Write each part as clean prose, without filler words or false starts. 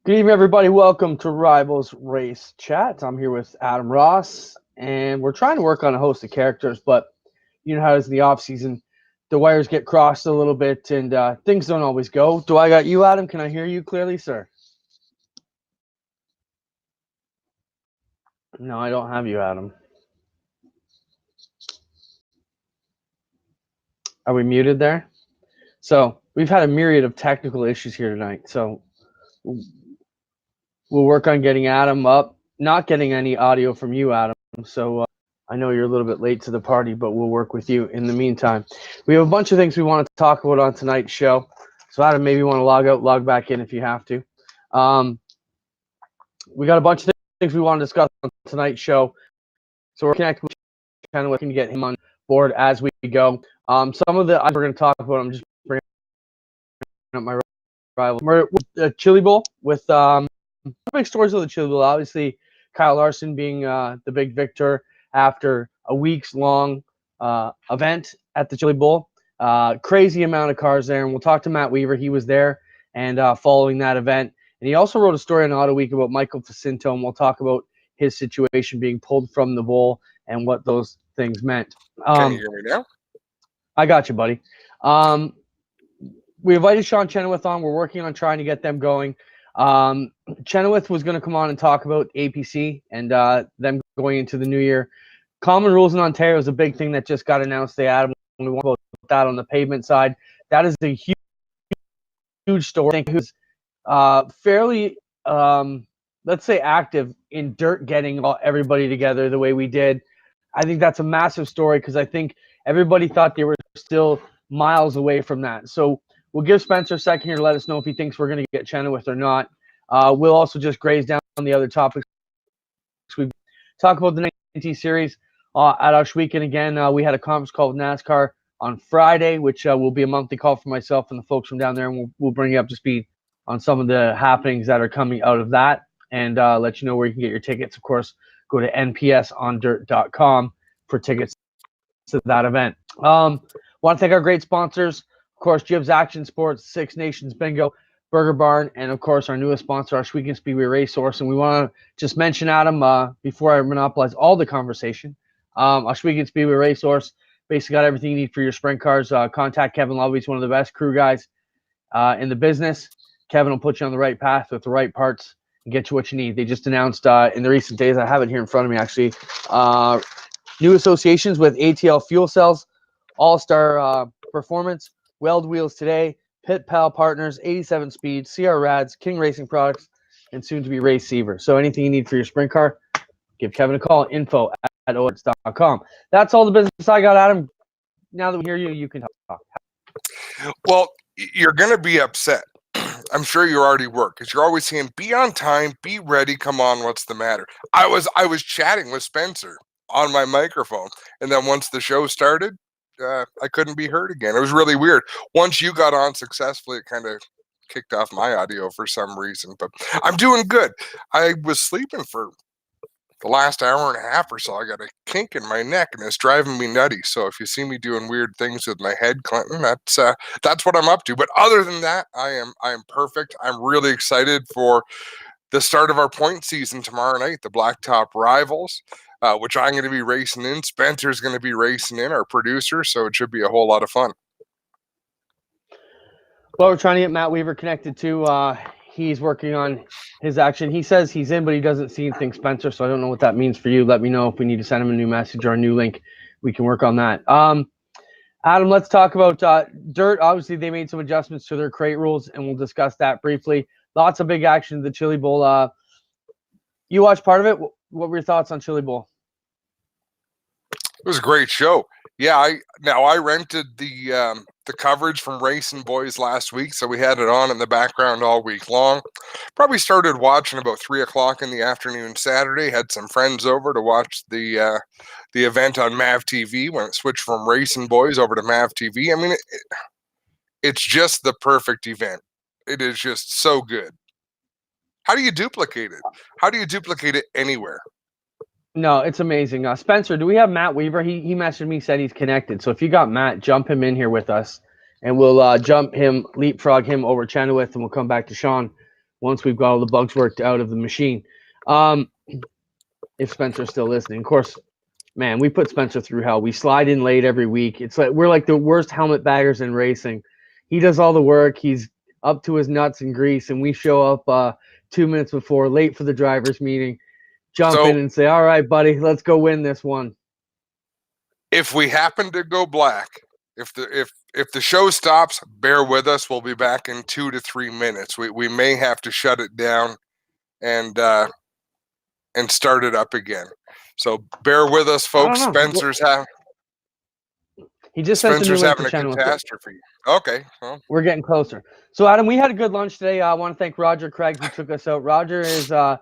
Good evening, everybody. Welcome to Rivalz Race Chat. I'm here with Adam Ross, and we're trying to work on a host of characters, but you know how it is in the off season. The wires get crossed a little bit, and things don't always go. Do I got you, Adam? Can I hear you clearly, sir? No, I don't have you, Adam. Are we muted there? So we've had a myriad of technical issues here tonight. So we'll work on getting Adam up. Not getting any audio from you, Adam. So I know you're a little bit late to the party, but we'll work with you in the meantime. We have a bunch of things we want to talk about on tonight's show. So Adam, maybe you want to log out, log back in if you have to. We got a bunch of things we want to discuss on tonight's show. So we're connecting with kind of looking to get him on board as we go. Some of the items we're going to talk about, I'm just bringing up my rival. We're Chili Bowl with big stories of the Chili Bowl. Obviously, Kyle Larson being the big victor after a weeks-long event at the Chili Bowl. Crazy amount of cars there, and we'll talk to Matt Weaver. He was there and following that event. And he also wrote a story on Auto Week about Michael Facinto, and we'll talk about his situation being pulled from the bowl and what those things meant. Can you hear me now? I got you, buddy. We invited Sean Chenoweth on. We're working on trying to get them going. Chenoweth was going to come on and talk about APC and them going into the new year. Common rules in Ontario is a big thing that just got announced. They added we want about that on the pavement side. That is a huge story. I think who's fairly, let's say, active in dirt getting everybody together the way we did. I think that's a massive story because I think everybody thought they were still miles away from that. So we'll give Spencer a second here to let us know if he thinks we're going to get Chenoweth or not. We'll also just graze down on the other topics. We talk about the 90 series at Oshweekend again. We had a conference call with NASCAR on Friday, which will be a monthly call for myself and the folks from down there, and we'll bring you up to speed on some of the happenings that are coming out of that and let you know where you can get your tickets. Of course, go to npsondirt.com for tickets to that event. Want to thank our great sponsors, of course, Jibs Action Sports, Six Nations Bingo, Burger Barn, and of course our newest sponsor, Oshweekend Speedway Racehorse. And we want to just mention, Adam, before I monopolize all the conversation, Oshweekend Speedway Racehorse basically got everything you need for your sprint cars. Contact Kevin Lovey. He's one of the best crew guys in the business. Kevin will put you on the right path with the right parts and get you what you need. They just announced in the recent days, I have it here in front of me actually, new associations with ATL Fuel Cells, All-Star Performance, Weld Wheels Today, Pit Pal Partners, 87 Speed, CR Rads, King Racing Products, and soon to be Race Seaver. So anything you need for your sprint car, give Kevin a call, info@oarts.com. That's all the business I got, Adam. Now that we hear you, you can talk. Well, you're going to be upset. I'm sure you already were because you're always saying, be on time, be ready, come on, what's the matter? I was chatting with Spencer on my microphone, and then once the show started, I couldn't be heard again. It was really weird. Once you got on successfully, it kind of kicked off my audio for some reason, but I'm doing good. I was sleeping for the last hour and a half or so. I got a kink in my neck and it's driving me nutty. So if you see me doing weird things with my head, Clinton, that's what I'm up to. But other than that, I am perfect. I'm really excited for the start of our point season tomorrow night, the Blacktop Rivals, which I'm going to be racing in. Spencer's going to be racing in, our producer. So it should be a whole lot of fun. Well, we're trying to get Matt Weaver connected too. He's working on his action. He says he's in, but he doesn't see anything, Spencer. So I don't know what that means for you. Let me know if we need to send him a new message or a new link. We can work on that. Adam, let's talk about dirt. Obviously, they made some adjustments to their crate rules, and we'll discuss that briefly. Lots of big action in the Chili Bowl. You watched part of it. What were your thoughts on Chili Bowl? It was a great show. Yeah, I rented the coverage from Racing Boys last week, so we had it on in the background all week long. Probably started watching about 3 o'clock in the afternoon Saturday. Had some friends over to watch the event on MAV TV when it switched from Racing Boys over to MAV TV. I mean, it's just the perfect event. It is just so good. How do you duplicate it? How do you duplicate it anywhere? No, it's amazing. Spencer, do we have Matt Weaver? He messaged me, said he's connected. So if you got Matt, jump him in here with us, and we'll leapfrog him over Chenoweth, and we'll come back to Sean once we've got all the bugs worked out of the machine. If Spencer's still listening, of course, man, we put Spencer through hell. We slide in late every week. It's like we're like the worst helmet baggers in racing. He does all the work. He's up to his nuts in grease, and we show up 2 minutes before, late for the drivers' meeting, jump in and say, "All right, buddy, let's go win this one." If we happen to go black, if the show stops, bear with us. We'll be back in 2 to 3 minutes. We may have to shut it down and start it up again. So bear with us, folks. Spencer's having a catastrophe. Okay, well, we're getting closer. So Adam, we had a good lunch today. I want to thank Roger Craig who took us out. Roger is the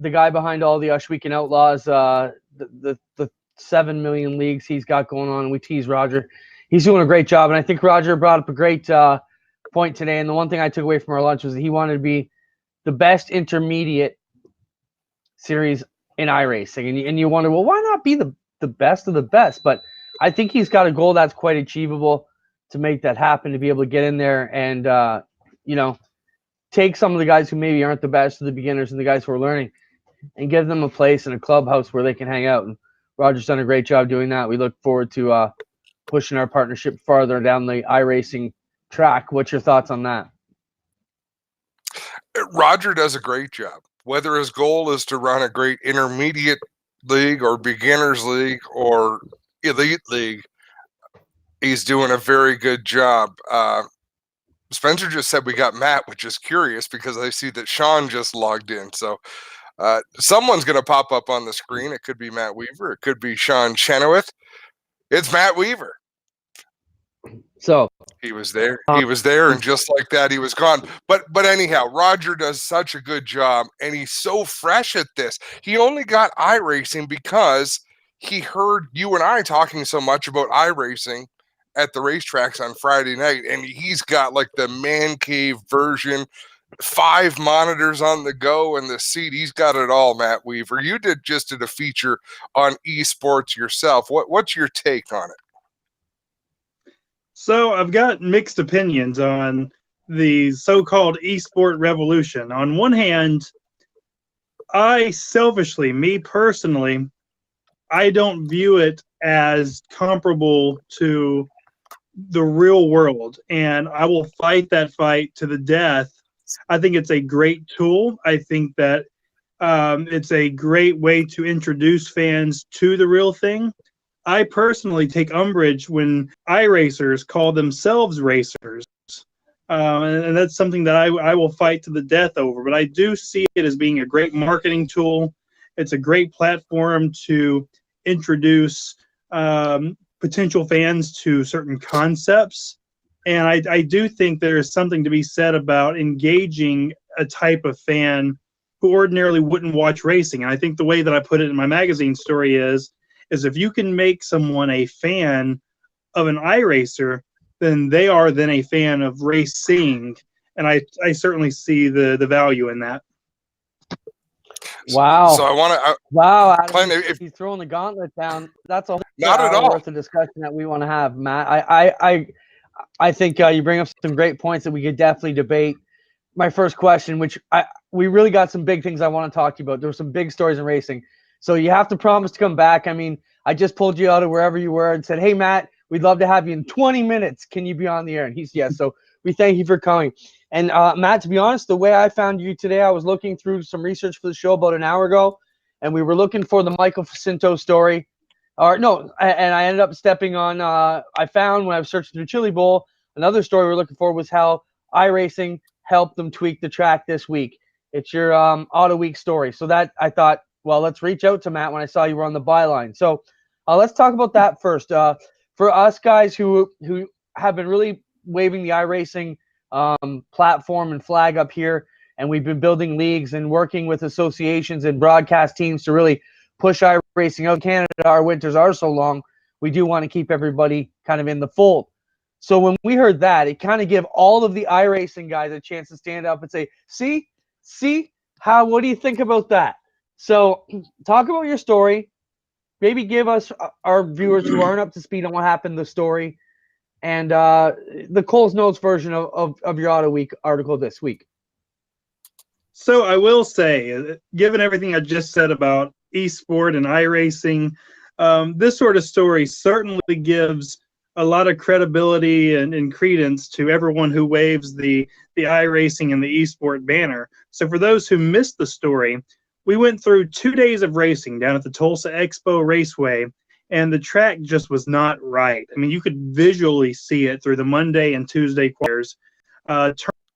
guy behind all the Weekend Outlaws, the 7 million leagues he's got going on. We tease Roger. He's doing a great job, and I think Roger brought up a great point today. And the one thing I took away from our lunch was that he wanted to be the best intermediate series in iRacing. And you wonder, well, why not be the best of the best? But I think he's got a goal that's quite achievable to make that happen, to be able to get in there and, take some of the guys who maybe aren't the best, of the beginners and the guys who are learning, and give them a place in a clubhouse where they can hang out. And Roger's done a great job doing that. We look forward to pushing our partnership farther down the iRacing track. What's your thoughts on that? Roger does a great job. Whether his goal is to run a great intermediate league or beginners league or elite league, he's doing a very good job. Spencer just said we got Matt, which is curious because I see that Sean just logged in. So someone's going to pop up on the screen. It could be Matt Weaver. It could be Sean Chenoweth. It's Matt Weaver. So he was there. He was there, and just like that, he was gone. But anyhow, Roger does such a good job, and he's so fresh at this. He only got iRacing because he heard you and I talking so much about iRacing at the racetracks on Friday night, and he's got like the man cave version, 5 monitors on the go and the seat. He's got it all, Matt Weaver. You did a feature on esports yourself. What's your take on it? So I've got mixed opinions on the so-called esport revolution. On one hand, I selfishly, me personally, I don't view it as comparable to the real world, and I will fight that fight to the death. I think it's a great tool. I think that it's a great way to introduce fans to the real thing. I personally take umbrage when iRacers call themselves racers, and that's something that I will fight to the death over. But I do see it as being a great marketing tool. It's a great platform to introduce potential fans to certain concepts. And I do think there is something to be said about engaging a type of fan who ordinarily wouldn't watch racing. And I think the way that I put it in my magazine story is if you can make someone a fan of an iRacer, then they are then a fan of racing. And I certainly see the value in that. Wow. So I want to. Wow, Adam, if he's throwing the gauntlet down, that's a whole not at all worth of discussion that we want to have, Matt. I think you bring up some great points that we could definitely debate. My first question, which we really got some big things I want to talk to you about. There were some big stories in racing. So you have to promise to come back. I mean, I just pulled you out of wherever you were and said, hey, Matt, we'd love to have you in 20 minutes. Can you be on the air? And he's yes. So we thank you for coming. And Matt, to be honest, the way I found you today, I was looking through some research for the show about an hour ago, and we were looking for the Michael Facinto story. And I ended up stepping on, I found when I was searching through Chili Bowl, another story we were looking for was how iRacing helped them tweak the track this week. It's your Auto Week story. So that I thought, well, let's reach out to Matt when I saw you were on the byline. So let's talk about that first. For us guys who have been really waving the iRacing platform and flag up here, and we've been building leagues and working with associations and broadcast teams to really push iRacing out in Canada. Our winters are so long, we do want to keep everybody kind of in the fold. So when we heard that, it kind of gave all of the iRacing guys a chance to stand up and say, see, what do you think about that? So talk about your story. Maybe give us, our viewers who aren't up to speed on what happened, the story, and the Cole's Notes version of your Auto Week article this week. So I will say, given everything I just said about esport and iRacing, this sort of story certainly gives a lot of credibility and credence to everyone who waves the iRacing and the esport banner. So for those who missed the story, we went through 2 days of racing down at the Tulsa Expo Raceway, and the track just was not right. I mean, you could visually see it through the Monday and Tuesday quarters.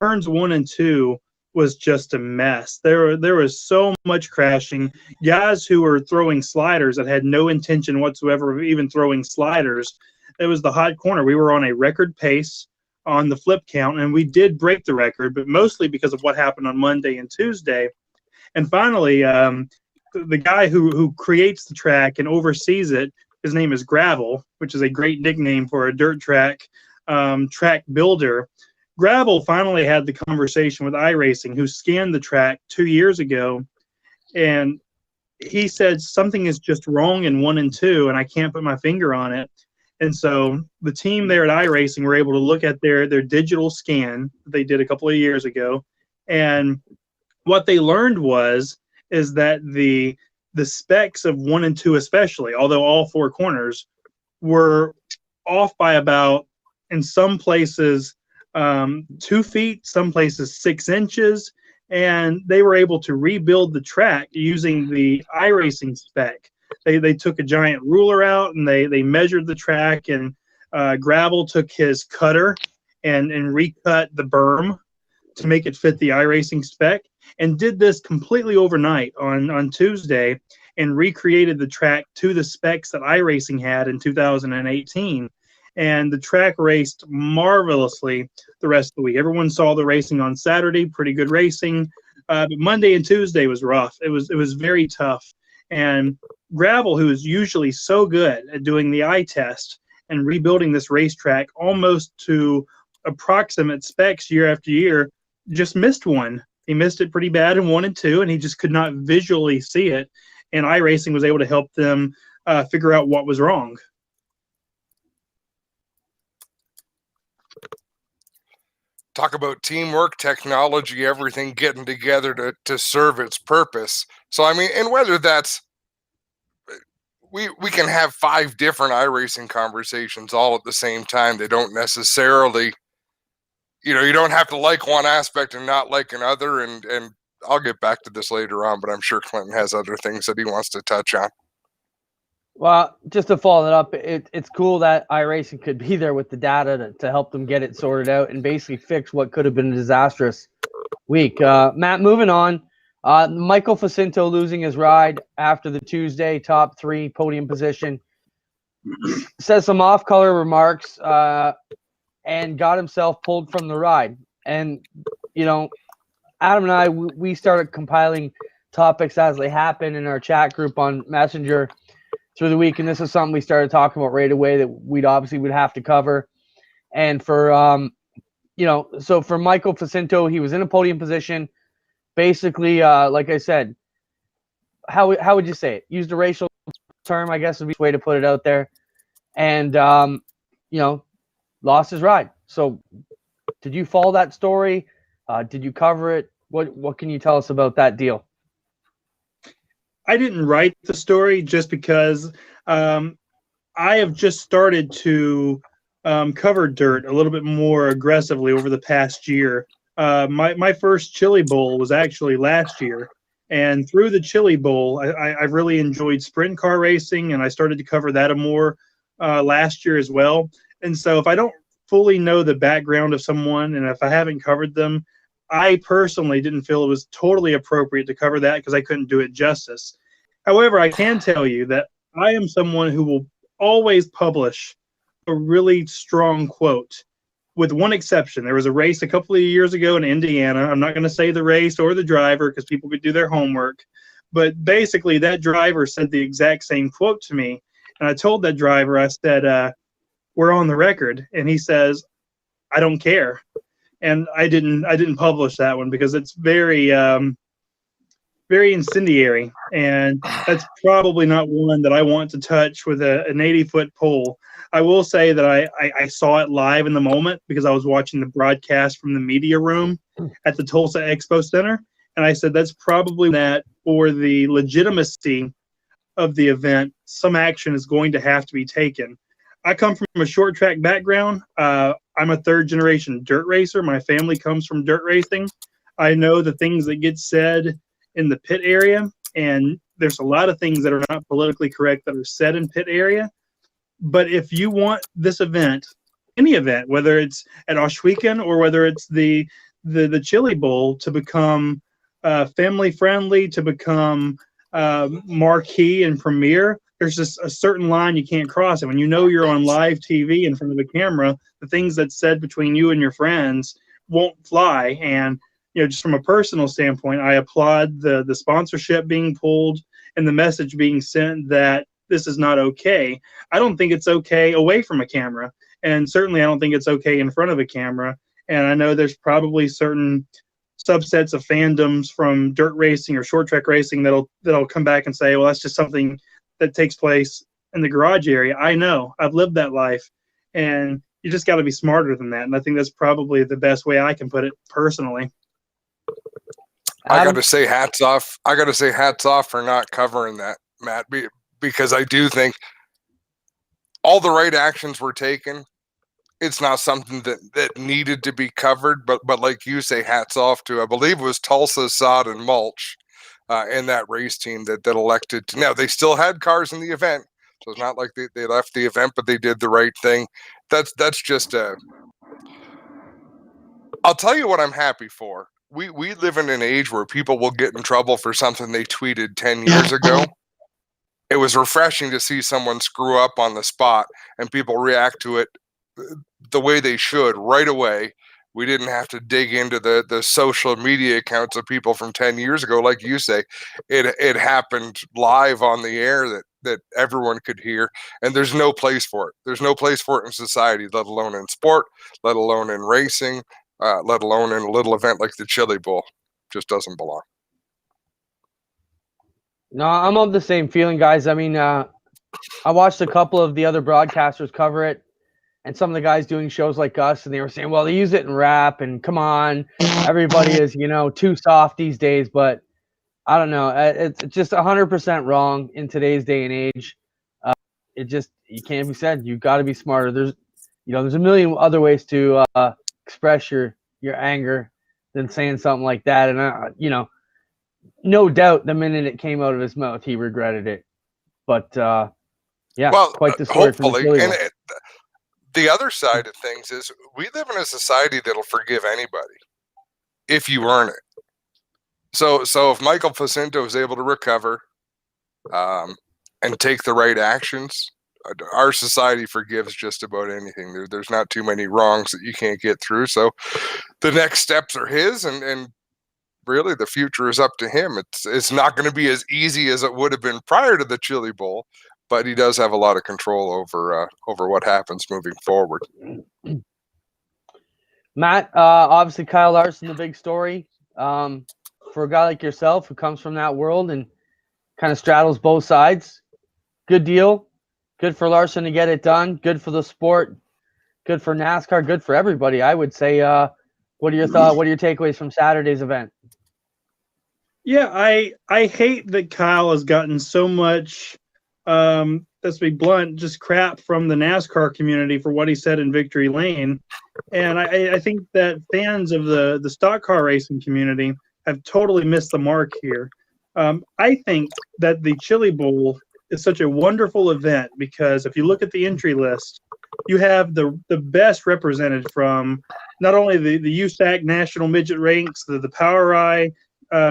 Turns 1 and 2 was just a mess. There was so much crashing. Guys who were throwing sliders that had no intention whatsoever of even throwing sliders. It was the hot corner. We were on a record pace on the flip count, and we did break the record, but mostly because of what happened on Monday and Tuesday. And finally, the guy who creates the track and oversees it, his name is Gravel, which is a great nickname for a dirt track builder. Gravel finally had the conversation with iRacing, who scanned the track 2 years ago, and he said something is just wrong in 1 and 2, and I can't put my finger on it. And so the team there at iRacing were able to look at their digital scan that they did a couple of years ago, and what they learned is that the specs of 1 and 2 especially, although all 4 corners, were off by about, in some places, 2 feet, some places 6 inches, and they were able to rebuild the track using the iRacing spec. They took a giant ruler out and they measured the track, and Gravel took his cutter and recut the berm to make it fit the iRacing spec, and did this completely overnight on Tuesday, and recreated the track to the specs that iRacing had in 2018. And the track raced marvelously the rest of the week. Everyone saw the racing on Saturday, pretty good racing. But Monday and Tuesday was rough. It was very tough. And Gravel, who is usually so good at doing the eye test and rebuilding this racetrack almost to approximate specs year after year, just missed one. He missed it pretty bad in 1 and 2, and he just could not visually see it. And iRacing was able to help them figure out what was wrong. Talk about teamwork, technology, everything getting together to serve its purpose. So, I mean, and whether that's, we can have 5 different iRacing conversations all at the same time. They don't necessarily, you don't have to like one aspect and not like another. And I'll get back to this later on, but I'm sure Clinton has other things that he wants to touch on. Well, just to follow that up, it's cool that iRacing could be there with the data to help them get it sorted out and basically fix what could have been a disastrous week. Matt, moving on. Michael Facinto losing his ride after the Tuesday top 3 podium position. Says some off-color remarks and got himself pulled from the ride. And, Adam and I, we started compiling topics as they happen in our chat group on Messenger through the week, and this is something we started talking about right away that we'd have to cover. And for so for Michael Facinto, he was in a podium position. Basically, like I said, how would you say it? Used a racial term, I guess would be the way to put it out there. And lost his ride. So did you follow that story? Did you cover it? What can you tell us about that deal? I didn't write the story just because I have just started to cover dirt a little bit more aggressively over the past year. My first Chili Bowl was actually last year, and through the Chili Bowl, I've really enjoyed sprint car racing, and I started to cover that more last year as well. And so if I don't fully know the background of someone, and if I haven't covered them, I personally didn't feel it was totally appropriate to cover that because I couldn't do it justice. However, I can tell you that I am someone who will always publish a really strong quote, with one exception. There was a race a couple of years ago in Indiana. I'm not going to say the race or the driver because people could do their homework. But basically, that driver said the exact same quote to me. And I told that driver, I said, we're on the record. And he says, I don't care. And I didn't publish that one because it's very very incendiary, and that's probably not one that I want to touch with an 80-foot pole. I will say that I saw it live in the moment because I was watching the broadcast from the media room at the Tulsa Expo Center, And I said, that's probably that for the legitimacy of the event, some action is going to have to be taken. I come from a short track background. I'm a third generation dirt racer. My family comes from dirt racing. I know the things that get said in the pit area, and there's a lot of things that are not politically correct that are said in pit area. But if you want this event, any event, whether it's at Oshweekend or whether it's the Chili Bowl, to become family friendly, to become marquee and premier, there's just a certain line you can't cross. And when you know you're on live TV in front of a camera, the things that's said between you and your friends won't fly. And just from a personal standpoint, I applaud the sponsorship being pulled and the message being sent that this is not okay. I don't think it's okay away from a camera, and certainly I don't think it's okay in front of a camera. And I know there's probably certain subsets of fandoms from dirt racing or short track racing that'll come back and say, well, that's just something that takes place in the garage area. I know, I've lived that life, and you just got to be smarter than that. And I think that's probably the best way I can put it personally. I got to say hats off. I got to say hats off for not covering that, Matt, because I do think all the right actions were taken. It's not something that needed to be covered, but like you say, hats off to, I believe it was Tulsa, Sod, and Mulch in that race team that elected to. Now, they still had cars in the event, so it's not like they left the event, but they did the right thing. That's just I'll tell you what I'm happy for. We live in an age where people will get in trouble for something they tweeted 10 years ago. It was refreshing to see someone screw up on the spot and people react to it the way they should right away. We didn't have to dig into the social media accounts of people from 10 years ago. Like you say, it happened live on the air that everyone could hear, and there's no place for it. There's no place for it in society, let alone in sport, let alone in racing, let alone in a little event like the Chili Bowl. Just doesn't belong. No, I'm of the same feeling, guys. I mean, I watched a couple of the other broadcasters cover it, and some of the guys doing shows like us, and they were saying, well, they use it in rap, and come on, everybody is, too soft these days. But I don't know. It's just 100% wrong in today's day and age. You can't be said. You've got to be smarter. There's a million other ways to express your anger than saying something like that. And, no doubt the minute it came out of his mouth, he regretted it. But, yeah, well, quite the story. Hopefully. And the other side of things is we live in a society that'll forgive anybody if you earn it. So if Michael Facinto is able to recover and take the right actions, our society forgives just about anything. There's not too many wrongs that you can't get through. So the next steps are his, and really the future is up to him. It's not going to be as easy as it would have been prior to the Chili Bowl, but he does have a lot of control over what happens moving forward. Matt, obviously Kyle Larson, the big story. For a guy like yourself who comes from that world and kind of straddles both sides, good deal. Good for Larson to get it done. Good for the sport. Good for NASCAR. Good for everybody, I would say. What are your thoughts? What are your takeaways from Saturday's event? Yeah, I hate that Kyle has gotten so much, let's be blunt, just crap from the NASCAR community for what he said in Victory Lane. And I think that fans of the stock car racing community have totally missed the mark here. I think that the Chili Bowl is such a wonderful event because if you look at the entry list, you have the best represented from not only the USAC National Midget Ranks, the POWRi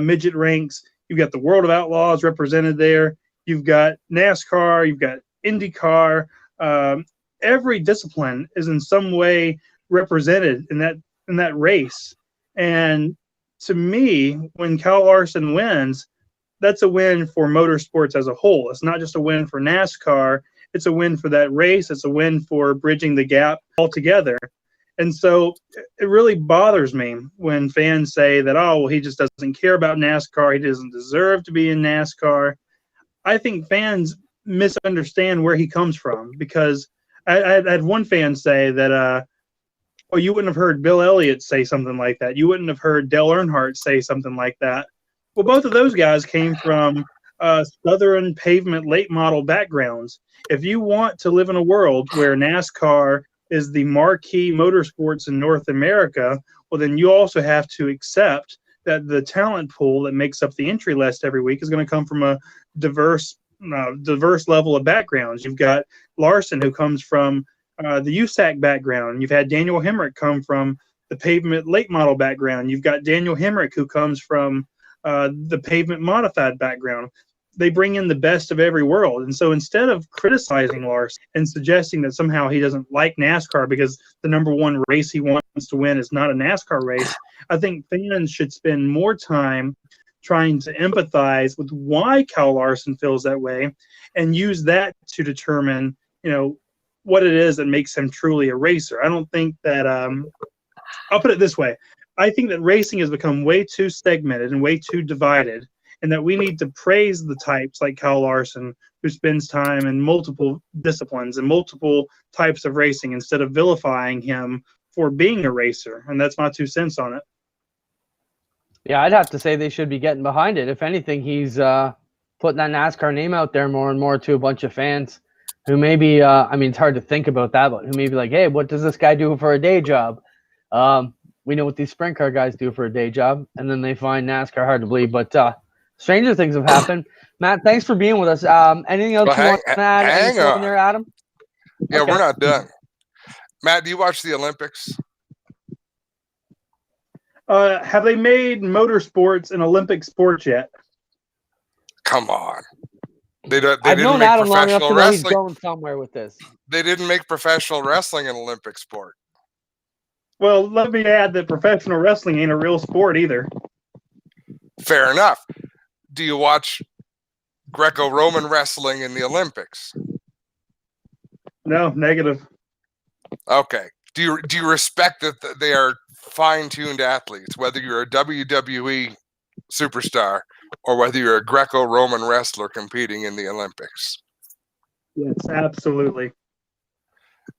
Midget Ranks, you've got the World of Outlaws represented there, you've got NASCAR, you've got IndyCar. Every discipline is in some way represented in that race. And to me, when Kyle Larson wins, that's a win for motorsports as a whole. It's not just a win for NASCAR. It's a win for that race. It's a win for bridging the gap altogether. And so it really bothers me when fans say that, oh, well, he just doesn't care about NASCAR. He doesn't deserve to be in NASCAR. I think fans misunderstand where he comes from because I had one fan say that, well, you wouldn't have heard Bill Elliott say something like that. You wouldn't have heard Dale Earnhardt say something like that. Well, both of those guys came from Southern pavement late model backgrounds. If you want to live in a world where NASCAR is the marquee motorsports in North America, well, then you also have to accept that the talent pool that makes up the entry list every week is going to come from a diverse level of backgrounds. You've got Larson, who comes from the USAC background. You've had Daniel Hemrick come from the pavement late model background. You've got Daniel Hemrick, who comes from the pavement modified background. They bring in the best of every world. And so instead of criticizing Larson and suggesting that somehow he doesn't like NASCAR because the number one race he wants to win is not a NASCAR race, I think fans should spend more time trying to empathize with why Kyle Larson feels that way and use that to determine, what it is that makes him truly a racer. I don't think that I'll put it this way. I think that racing has become way too segmented and way too divided, and that we need to praise the types like Kyle Larson, who spends time in multiple disciplines and multiple types of racing, instead of vilifying him for being a racer. And that's my 2 cents on it. Yeah, I'd have to say they should be getting behind it. If anything, he's putting that NASCAR name out there more and more to a bunch of fans who maybe, it's hard to think about that, but who may be like, hey, what does this guy do for a day job? We know what these sprint car guys do for a day job, and then they find NASCAR hard to believe. But stranger things have happened. Matt, thanks for being with us. Anything else you want to add? Hang on there, Adam? Yeah, Okay. we're not done. Matt, do you watch the Olympics? Have they made motorsports an Olympic sport yet? Come on. They didn't known make Adam long enough professional to know he's wrestling. going somewhere with this. They didn't make professional wrestling an Olympic sport. Well, let me add that professional wrestling ain't a real sport either. Fair enough. Do you watch Greco-Roman wrestling in the Olympics? No, negative. Okay. Do you respect that they are fine-tuned athletes, whether you're a WWE superstar or whether you're a Greco-Roman wrestler competing in the Olympics? Yes, absolutely.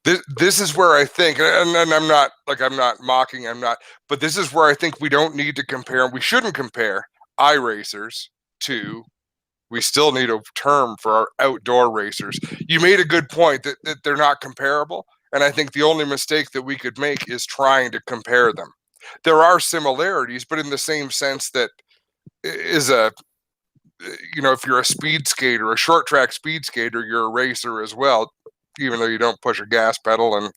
This is where I think, and I'm not mocking, but this is where I think we don't need to compare. We shouldn't compare iRacers to. We still need a term for our outdoor racers. You made a good point that they're not comparable, and I think the only mistake that we could make is trying to compare them. There are similarities, but in the same sense that is if you're a speed skater, a short track speed skater, you're a racer as well, even though you don't push a gas pedal and,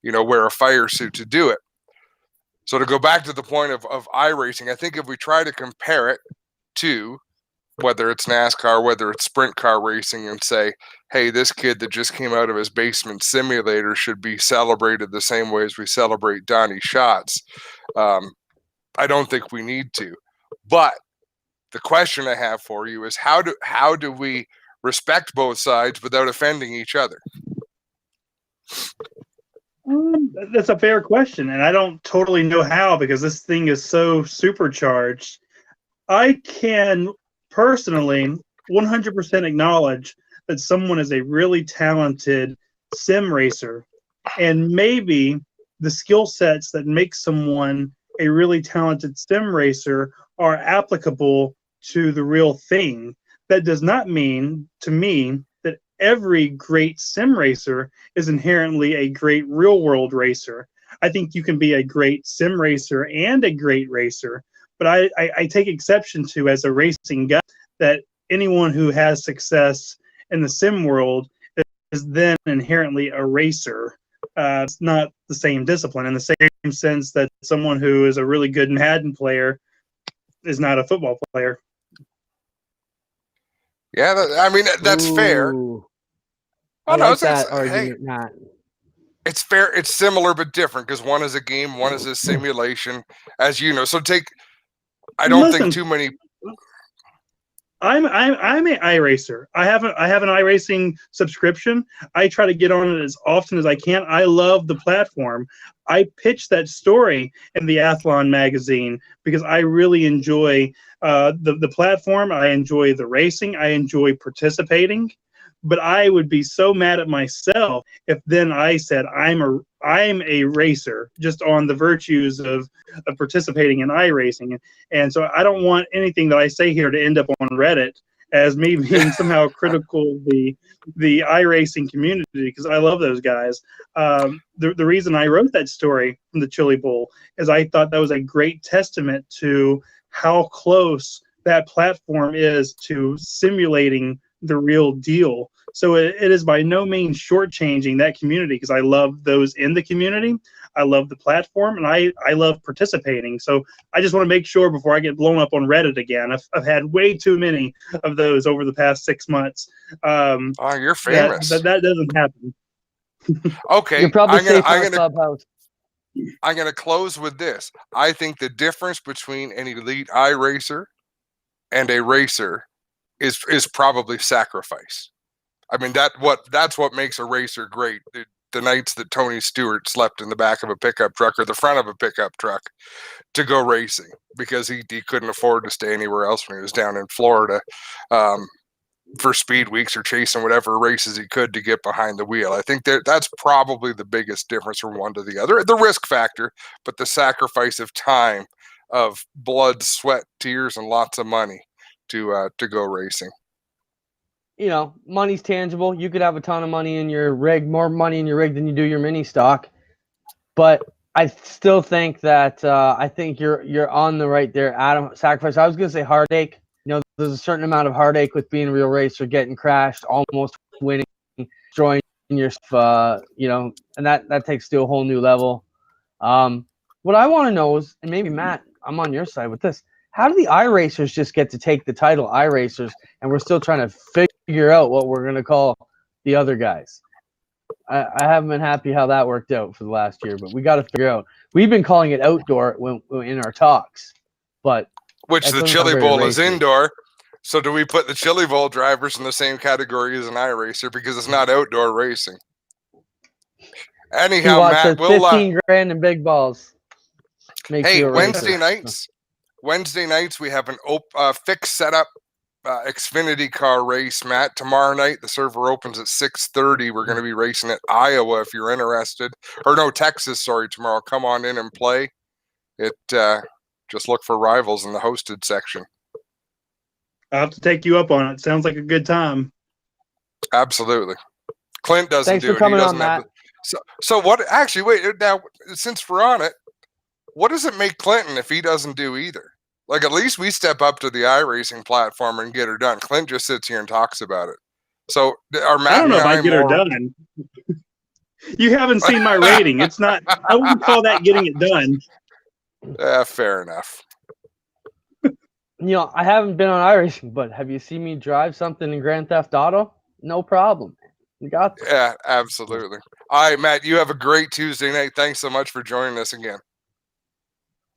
wear a fire suit to do it. So to go back to the point of iRacing, I think if we try to compare it to whether it's NASCAR, whether it's sprint car racing, and say, hey, this kid that just came out of his basement simulator should be celebrated the same way as we celebrate Donnie Schatz, I don't think we need to. But the question I have for you is how do we respect both sides without offending each other? That's a fair question, and I don't totally know how, because this thing is so supercharged. I can personally 100% acknowledge that someone is a really talented sim racer, and maybe the skill sets that make someone a really talented sim racer are applicable to the real thing. That does not mean, to me, that every great sim racer is inherently a great real-world racer. I think you can be a great sim racer and a great racer, but I take exception to, as a racing guy, that anyone who has success in the sim world is then inherently a racer. It's not the same discipline, in the same sense that someone who is a really good Madden player is not a football player. Yeah, that's fair. I like that argument, Matt. It's fair. It's similar but different, because one is a game, one is a simulation, as you know. So I don't think too many. I'm an iRacer. I have an iRacing subscription. I try to get on it as often as I can. I love the platform. I pitched that story in the Athlon magazine because I really enjoy the platform. I enjoy the racing. I enjoy participating. But I would be so mad at myself if then I said I'm I'm a racer, just on the virtues of participating in iRacing. And so I don't want anything that I say here to end up on Reddit as me being somehow critical of the iRacing community, because I love those guys. The reason I wrote that story from the Chili Bowl is I thought that was a great testament to how close that platform is to simulating the real deal. So it is by no means shortchanging that community, because I love those in the community. I love the platform, and I love participating. So I just want to make sure before I get blown up on Reddit again. I've had way too many of those over the past 6 months. Oh, you're famous. That doesn't happen. Okay, You're probably safe in our clubhouse. I'm going to close with this. I think the difference between an elite iRacer and a racer is probably sacrifice. I mean, that's what makes a racer great. The nights that Tony Stewart slept in the back of a pickup truck or the front of a pickup truck to go racing, because he couldn't afford to stay anywhere else when he was down in Florida for speed weeks or chasing whatever races he could to get behind the wheel. I think that's probably the biggest difference from one to the other. The risk factor, but the sacrifice of time, of blood, sweat, tears, and lots of money to go racing. You know, money's tangible. You could have a ton of money in your rig, more money in your rig than you do your mini stock. But I still think that I think you're on the right there, Adam. Sacrifice. I was going to say heartache. You know, there's a certain amount of heartache with being a real racer, getting crashed, almost winning, destroying yourself. You know, and that takes to a whole new level. What I want to know is, and maybe Matt, I'm on your side with this. How do the iRacers just get to take the title iRacers, and we're still trying to figure out what we're going to call the other guys? I haven't been happy how that worked out for the last year, but we got to figure out. We've been calling it outdoor when in our talks, but which the Chili Bowl is indoor. So do we put the Chili Bowl drivers in the same category as an iRacer because it's not outdoor racing? Anyhow, Matt, we'll 15 grand in big balls. Hey, Wednesday nights we have an fixed setup Xfinity car race, Matt. Tomorrow night the server opens at 6:30. We're going to be racing at Iowa if you're interested. Or no, Texas, sorry, tomorrow. Come on in and play. Just look for Rivalz in the hosted section. I'll have to take you up on it. Sounds like a good time. Absolutely. Clint doesn't Thanks do for it. Coming on, Matt. So what actually wait, now since we're on it, what does it make Clinton if he doesn't do either? Like, at least we step up to the iRacing platform and get her done. Clint just sits here and talks about it. So are Matt I don't know and if I get her done. You haven't seen my rating. It's not. I wouldn't call that getting it done. Fair enough. You know, I haven't been on iRacing, but have you seen me drive something in Grand Theft Auto? No problem. You got this. Yeah, absolutely. All right, Matt, you have a great Tuesday night. Thanks so much for joining us again.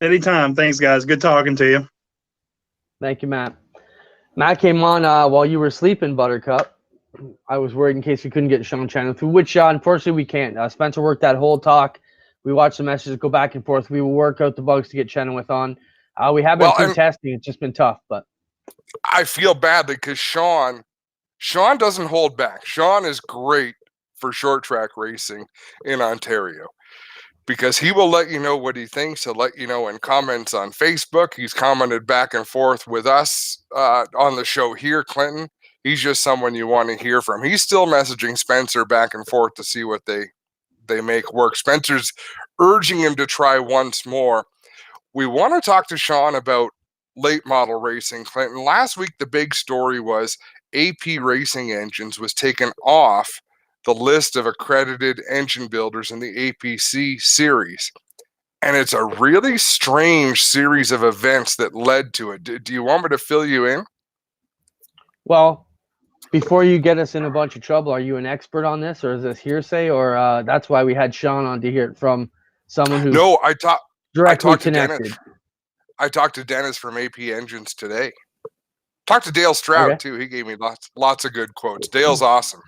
Anytime. Thanks, guys. Good talking to you. Thank you, Matt. Matt came on while you were sleeping, Buttercup. I was worried in case we couldn't get Sean Channel through, which unfortunately we can't. Spencer worked that whole talk. We watched the messages go back and forth. We will work out the bugs to get Chenoweth on. We have been through testing. It's just been tough, but I feel badly because Sean doesn't hold back. Sean is great for short track racing in Ontario because he will let you know what he thinks. He'll let you know in comments on Facebook. He's commented back and forth with us on the show here, Clinton. He's just someone you want to hear from. He's still messaging Spencer back and forth to see what they make work. Spencer's urging him to try once more. We want to talk to Sean about late model racing, Clinton. Last week, the big story was AP Racing Engines was taken off the list of accredited engine builders in the APC series. And it's a really strange series of events that led to it. Do you want me to fill you in? Well, before you get us in a bunch of trouble, are you an expert on this, or is this hearsay, or that's why we had Sean on to hear it from someone who's directly connected? I talked to Dennis from AP Engines today. Talked to Dale Stroud too. He gave me lots of good quotes. Dale's awesome.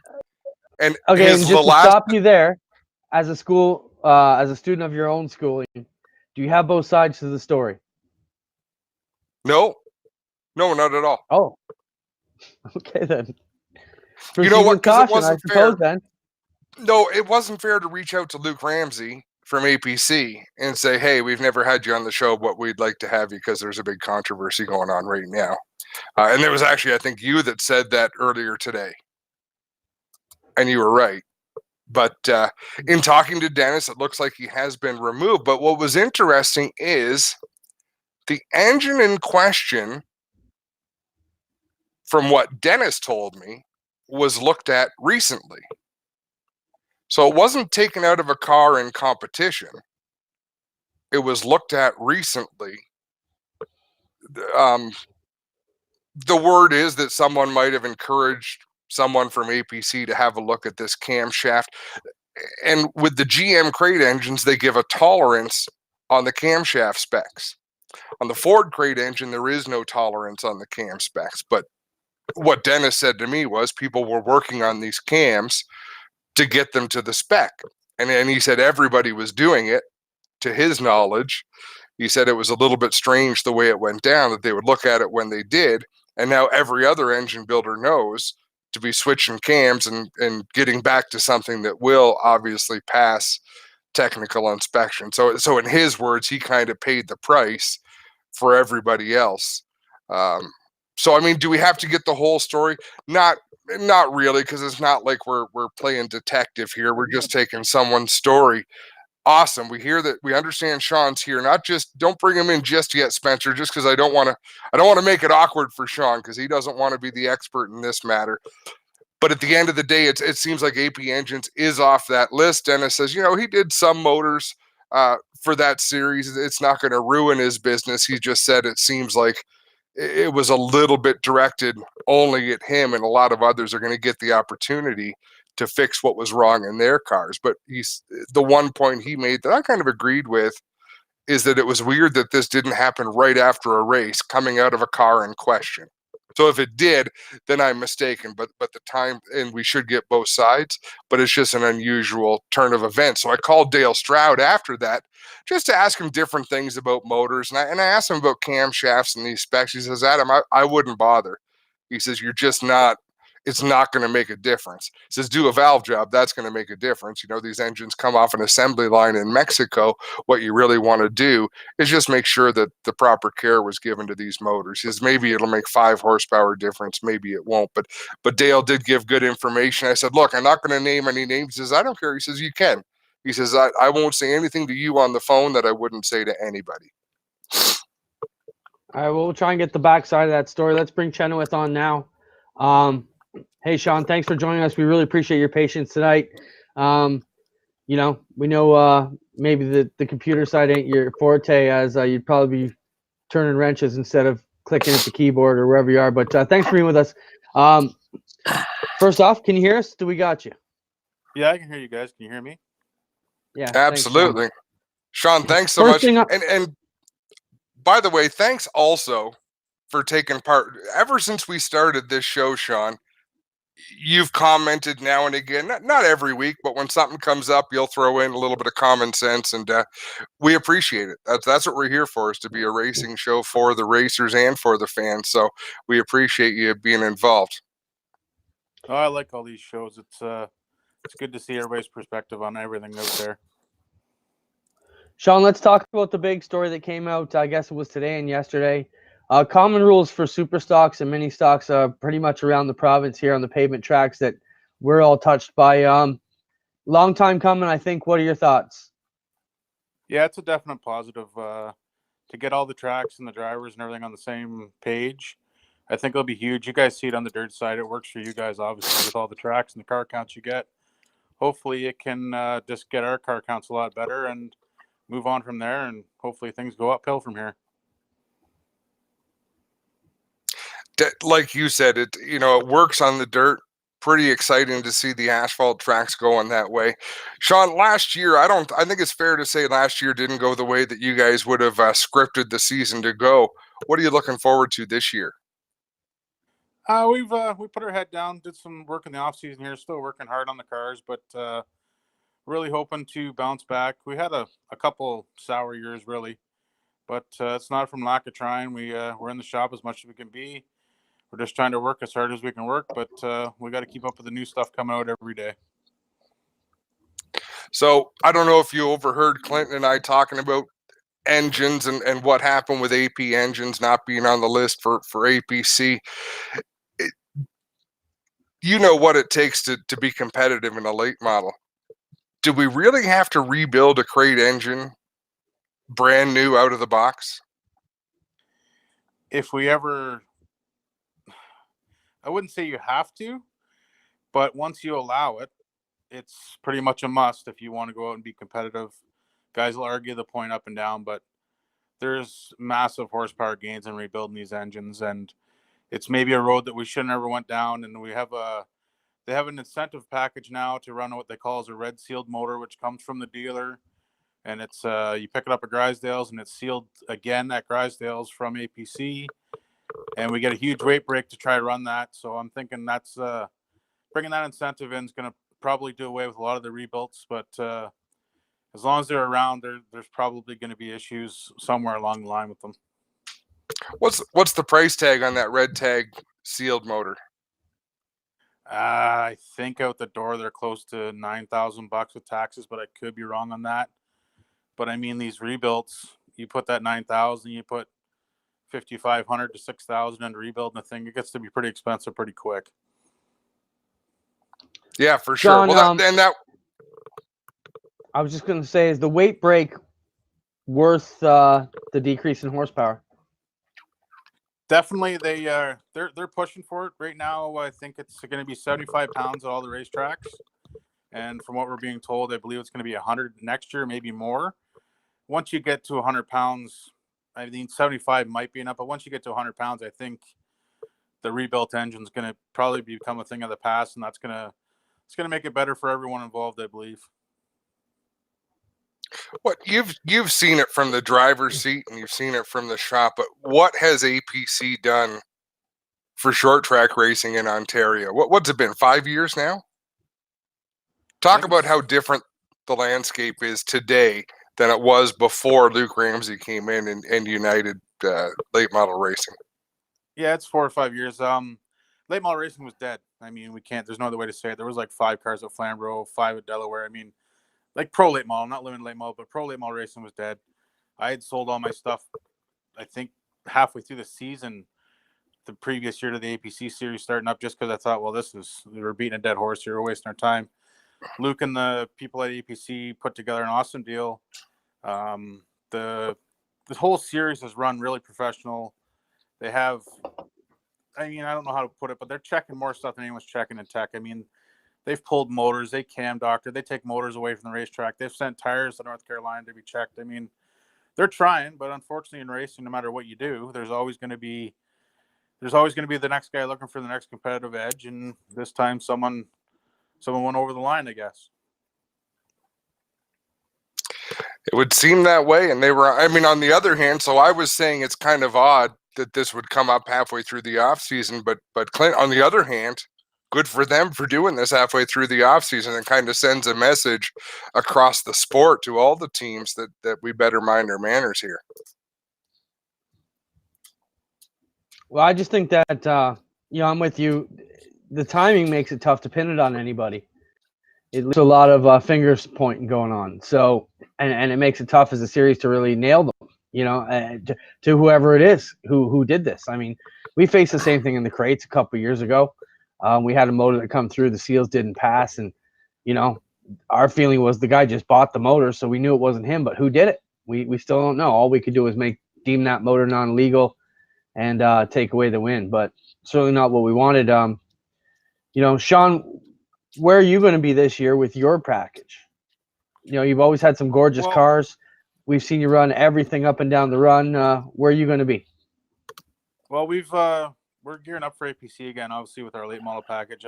And okay, and just to stop you there, as a student of your own schooling, do you have both sides to the story? No, not at all. Oh, okay then. You know what? Because it wasn't fair. Then. No, it wasn't fair to reach out to Luke Ramsey from APC and say, hey, we've never had you on the show, but we'd like to have you because there's a big controversy going on right now. And it was actually, I think, you that said that earlier today. And you were right. But in talking to Dennis, it looks like he has been removed. But what was interesting is the engine in question, from what Dennis told me, was looked at recently. So it wasn't taken out of a car in competition. It was looked at recently. The word is that someone might have encouraged someone from APC to have a look at this camshaft. And with the GM crate engines, they give a tolerance on the camshaft specs. On the Ford crate engine, there is no tolerance on the cam specs. But what Dennis said to me was people were working on these cams to get them to the spec. And he said everybody was doing it, to his knowledge. He said it was a little bit strange the way it went down, that they would look at it when they did. And now every other engine builder knows to be switching cams and getting back to something that will obviously pass technical inspection. So in his words, he kind of paid the price for everybody else. So, I mean, do we have to get the whole story? Not really, because it's not like we're playing detective here. We're just taking someone's story. Awesome. We hear that. We understand Sean's here. Not just, don't bring him in just yet, Spencer, just because I don't want to make it awkward for Sean, because he doesn't want to be the expert in this matter. But at the end of the day, it seems like AP Engines is off that list. Dennis says, he did some motors for that series. It's not going to ruin his business. He just said it seems like it was a little bit directed only at him, and a lot of others are going to get the opportunity to fix what was wrong in their cars. But the one point he made that I kind of agreed with is that it was weird that this didn't happen right after a race coming out of a car in question. So if it did, then I'm mistaken. But the time, and we should get both sides, but it's just an unusual turn of events. So I called Dale Stroud after that just to ask him different things about motors. And I asked him about camshafts and these specs. He says, Adam, I wouldn't bother. He says, it's not going to make a difference. He says, do a valve job. That's going to make a difference. These engines come off an assembly line in Mexico. What you really want to do is just make sure that the proper care was given to these motors. He says, maybe it'll make 5 horsepower difference. Maybe it won't. But Dale did give good information. I said, look, I'm not going to name any names. He says, I don't care. He says, you can. He says, I won't say anything to you on the phone that I wouldn't say to anybody. All right, well, we'll try and get the backside of that story. Let's bring Chenoweth on now. Hey, Sean, thanks for joining us. We really appreciate your patience tonight. We know maybe the computer side ain't your forte, as you'd probably be turning wrenches instead of clicking at the keyboard or wherever you are. But thanks for being with us. First off, can you hear us? Do we got you? Yeah, I can hear you guys. Can you hear me? Yeah, absolutely. Thanks, Sean, thanks so much. And by the way, thanks also for taking part. Ever since we started this show, Sean, you've commented now and again, not every week, but when something comes up, you'll throw in a little bit of common sense, and we appreciate it. That's what we're here for, is to be a racing show for the racers and for the fans. So we appreciate you being involved. Oh, I like all these shows. It's good to see everybody's perspective on everything out there. Sean, let's talk about the big story that came out. I guess it was today and yesterday. Common rules for super stocks and mini stocks pretty much around the province here on the pavement tracks that we're all touched by. Long time coming, I think. What are your thoughts? Yeah, it's a definite positive to get all the tracks and the drivers and everything on the same page. I think it'll be huge. You guys see it on the dirt side. It works for you guys, obviously, with all the tracks and the car counts you get. Hopefully it can just get our car counts a lot better and move on from there, and hopefully things go uphill from here. Like you said, it works on the dirt. Pretty exciting to see the asphalt tracks going that way. Sean, last year, I think it's fair to say last year didn't go the way that you guys would have scripted the season to go. What are you looking forward to this year? We put our head down, did some work in the off season here, still working hard on the cars, but really hoping to bounce back. We had a couple sour years, really, but it's not from lack of trying. We're in the shop as much as we can be. We're just trying to work as hard as we can work, but we got to keep up with the new stuff coming out every day. So I don't know if you overheard Clinton and I talking about engines and what happened with AP engines not being on the list for APC. You know what it takes to be competitive in a late model. Do we really have to rebuild a crate engine brand new out of the box? If we ever, I wouldn't say you have to, but once you allow it, it's pretty much a must if you want to go out and be competitive. Guys will argue the point up and down, but there's massive horsepower gains in rebuilding these engines, and it's maybe a road that we shouldn't ever went down. And they have an incentive package now to run what they call as a red sealed motor, which comes from the dealer, and it's you pick it up at Grisdale's and it's sealed again at Grisdale's from APC, and we get a huge weight break to try to run that. So I'm thinking that's bringing that incentive in is going to probably do away with a lot of the rebuilds, but as long as they're around, there's probably going to be issues somewhere along the line with them. What's the price tag on that red tag sealed motor? I think out the door they're close to $9,000 with taxes, but I could be wrong on that. But I mean, these rebuilds, you put that $9,000, you put $5,500 to $6,000 into rebuilding the thing, it gets to be pretty expensive pretty quick. Yeah, for sure. John, Well, I was just going to say, is the weight break worth the decrease in horsepower? Definitely, they're pushing for it right now. I think it's going to be 75 pounds at all the racetracks, and from what we're being told, I believe it's going to be 100 next year, maybe more. Once you get to 100 pounds, I mean 75 might be enough, but once you get to 100 pounds, I think the rebuilt engine is going to probably become a thing of the past, and it's going to make it better for everyone involved, I believe. what you've seen it from the driver's seat and you've seen it from the shop, but what has APC done for short track racing in Ontario? What's it been, 5 years now? Talk about how different the landscape is today than it was before Luke Ramsey came in and united late model racing. Yeah, it's 4 or 5 years. Late model racing was dead. I mean, there's no other way to say it. There was like 5 cars at Flamborough, 5 at Delaware. I mean, like pro late model, not limited late model, but pro late model racing was dead. I had sold all my stuff, I think, halfway through the season, the previous year to the APC series starting up, just because I thought, well, we were beating a dead horse here, we're wasting our time. Luke and the people at APC put together an awesome deal. The whole series is run really professional. They have, I mean, I don't know how to put it, but they're checking more stuff than anyone's checking in tech. I mean, they've pulled motors, they cam doctored, they take motors away from the racetrack. They've sent tires to North Carolina to be checked. I mean, they're trying, but unfortunately in racing, no matter what you do, there's always going to be the next guy looking for the next competitive edge. And this time someone went over the line, I guess. It would seem that way. And on the other hand, so I was saying it's kind of odd that this would come up halfway through the off season, but Clint, on the other hand, good for them for doing this halfway through the off season, and kind of sends a message across the sport to all the teams that we better mind our manners here. Well, I just think that, I'm with you. The timing makes it tough to pin it on anybody. It's a lot of fingers pointing going on. So, and it makes it tough as a series to really nail them, to whoever it is who did this. I mean, we faced the same thing in the crates a couple of years ago. We had a motor that come through, the seals didn't pass, and our feeling was the guy just bought the motor, so we knew it wasn't him. But who did it? We still don't know. All we could do is deem that motor non-legal and take away the win. But certainly not what we wanted. Sean, where are you going to be this year with your package? You've always had some gorgeous cars. We've seen you run everything up and down the run. Where are you going to be? Well, we're gearing up for APC again, obviously with our late model package.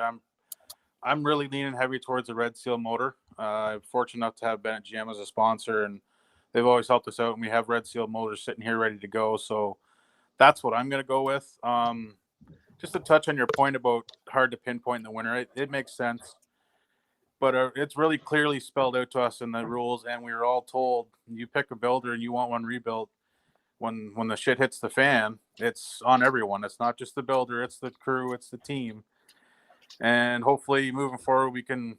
I'm really leaning heavy towards the red seal motor. I'm fortunate enough to have Bennett GM as a sponsor, and they've always helped us out. And we have red seal motors sitting here ready to go. So that's what I'm going to go with. Just to touch on your point about hard to pinpoint in the winter, it makes sense. But it's really clearly spelled out to us in the rules, and we were all told, you pick a builder and you want one rebuilt, when the shit hits the fan, it's on everyone. It's not just the builder, it's the crew, it's the team. And hopefully moving forward, we can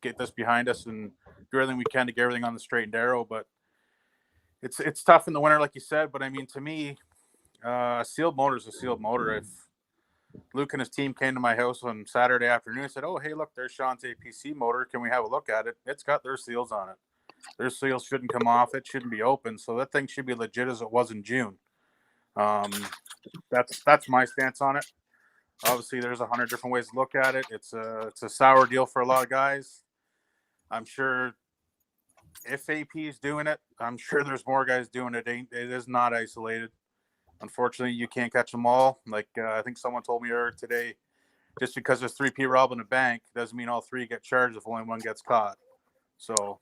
get this behind us and do everything we can to get everything on the straight and narrow. But it's tough in the winter, like you said. But I mean, to me, a sealed motor is a sealed motor. If Luke and his team came to my house on Saturday afternoon and said, "Oh, hey, look, there's Sean's APC motor. Can we have a look at it?" It's got their seals on it. Their seals shouldn't come off. It shouldn't be open. So that thing should be legit as it was in June. That's my stance on it. Obviously, there's 100 different ways to look at it. It's a sour deal for a lot of guys. I'm sure if AP is doing it, I'm sure there's more guys doing it. It is not isolated. Unfortunately, you can't catch them all. Like I think someone told me earlier today, just because there's 3 people robbing a bank doesn't mean all 3 get charged if only one gets caught. So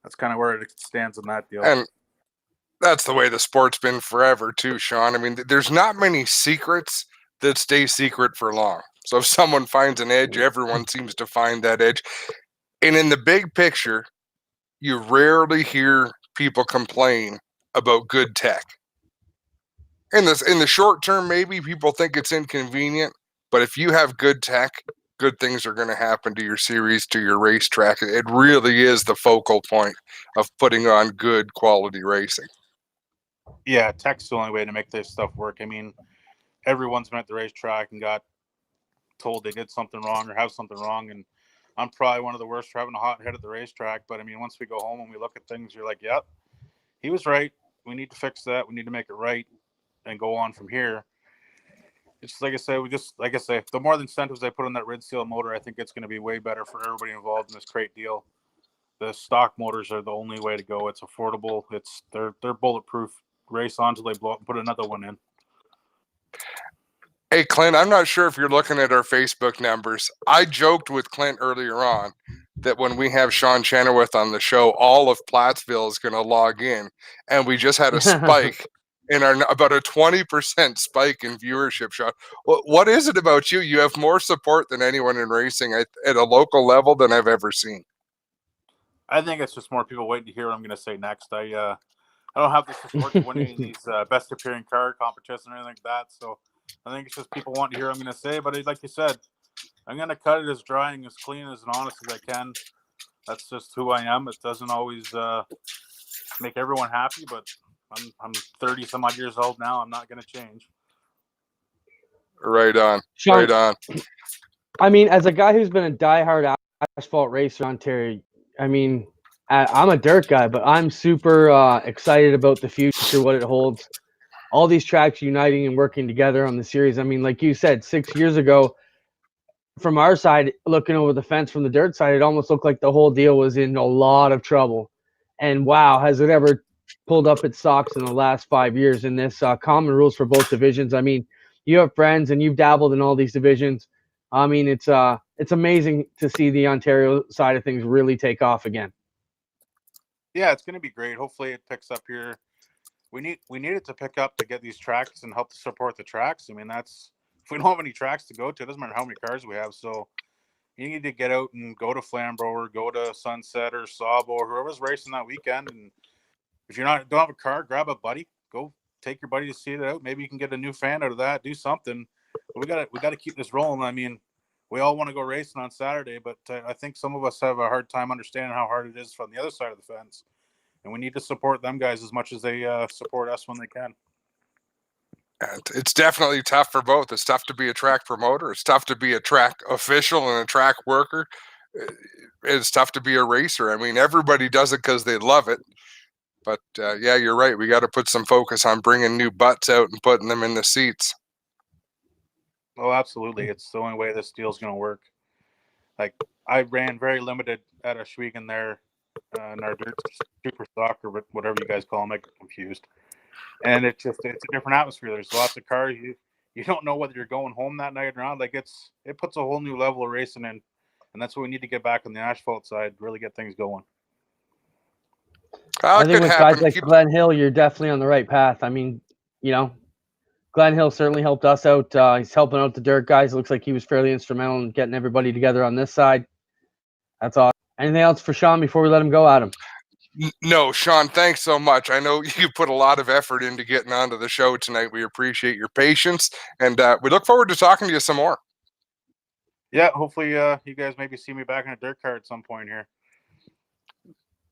that's kind of where it stands in that deal. And that's the way the sport's been forever too, Sean. I mean, there's not many secrets that stay secret for long. So if someone finds an edge, everyone seems to find that edge. And in the big picture, you rarely hear people complain about good tech. In the short term, maybe people think it's inconvenient, but if you have good tech, good things are going to happen to your series, to your racetrack. It really is the focal point of putting on good quality racing. Yeah, tech's the only way to make this stuff work. I mean, everyone's been at the racetrack and got told they did something wrong or have something wrong, and I'm probably one of the worst for having a hot head at the racetrack. But I mean, once we go home and we look at things, you're like, yep, he was right. We need to fix that. We need to make it right and go on from here. It's like I say, the more incentives I put on that red seal motor, I think it's going to be way better for everybody involved in this crate deal. The stock motors are the only way to go. It's affordable. They're bulletproof. Race on until they blow up and put another one in. Hey, Clint, I'm not sure if you're looking at our Facebook numbers. I joked with Clint earlier on that when we have Sean Chenoweth on the show, all of Plattsville is going to log in. And we just had a spike in about a 20% spike in viewership, Sean. What is it about you? You have more support than anyone in racing at a local level than I've ever seen. I think it's just more people waiting to hear what I'm going to say next. I don't have the support to win any of these best appearing car competitions or anything like that. So I think it's just people want to hear what I'm going to say. But like you said, I'm going to cut it as dry and as clean as and honest as I can. That's just who I am. It doesn't always make everyone happy, but I'm 30 some odd years old now. I'm not going to change. Right on. Sean, right on. I mean, as a guy who's been a diehard asphalt racer in Ontario, I mean, I'm a dirt guy, but I'm super excited about the future, what it holds. All these tracks uniting and working together on the series. I mean, like you said, 6 years ago, from our side, looking over the fence from the dirt side, it almost looked like the whole deal was in a lot of trouble. And wow, has it ever pulled up its socks in the last 5 years in this common rules for both divisions. I mean, you have friends and you've dabbled in all these divisions. I mean, it's amazing to see the Ontario side of things really take off again. Yeah, it's going to be great. Hopefully it picks up here. We need it to pick up to get these tracks and help to support the tracks. I mean, if we don't have any tracks to go to, it doesn't matter how many cars we have. So you need to get out and go to Flamborough or go to Sunset or Sabo or whoever's racing that weekend. And if don't have a car, grab a buddy, go take your buddy to see it out. Maybe you can get a new fan out of that, do something. But we got to keep this rolling. I mean, we all want to go racing on Saturday, but I think some of us have a hard time understanding how hard it is from the other side of the fence. And we need to support them guys as much as they support us when they can. It's definitely tough for both. It's tough to be a track promoter. It's tough to be a track official and a track worker. It's tough to be a racer. I mean, everybody does it because they love it. But yeah, you're right. We got to put some focus on bringing new butts out and putting them in the seats. Oh, absolutely. It's the only way this deal's going to work. Like, I ran very limited at Oshwegan there in our dirt super stock or whatever you guys call them. I get confused. And it's a different atmosphere. There's lots of cars. You don't know whether you're going home that night or not. Like, it puts a whole new level of racing in. And that's what we need to get back on the asphalt side, really get things going. I think with guys like Glenn Hill, you're definitely on the right path. I mean, you know, Glenn Hill certainly helped us out. He's helping out the dirt guys. It looks like he was fairly instrumental in getting everybody together on this side. That's awesome. Anything else for Sean before we let him go, Adam? No, Sean, thanks so much. I know you put a lot of effort into getting onto the show tonight. We appreciate your patience, and we look forward to talking to you some more. Yeah, hopefully you guys maybe see me back in a dirt car at some point here.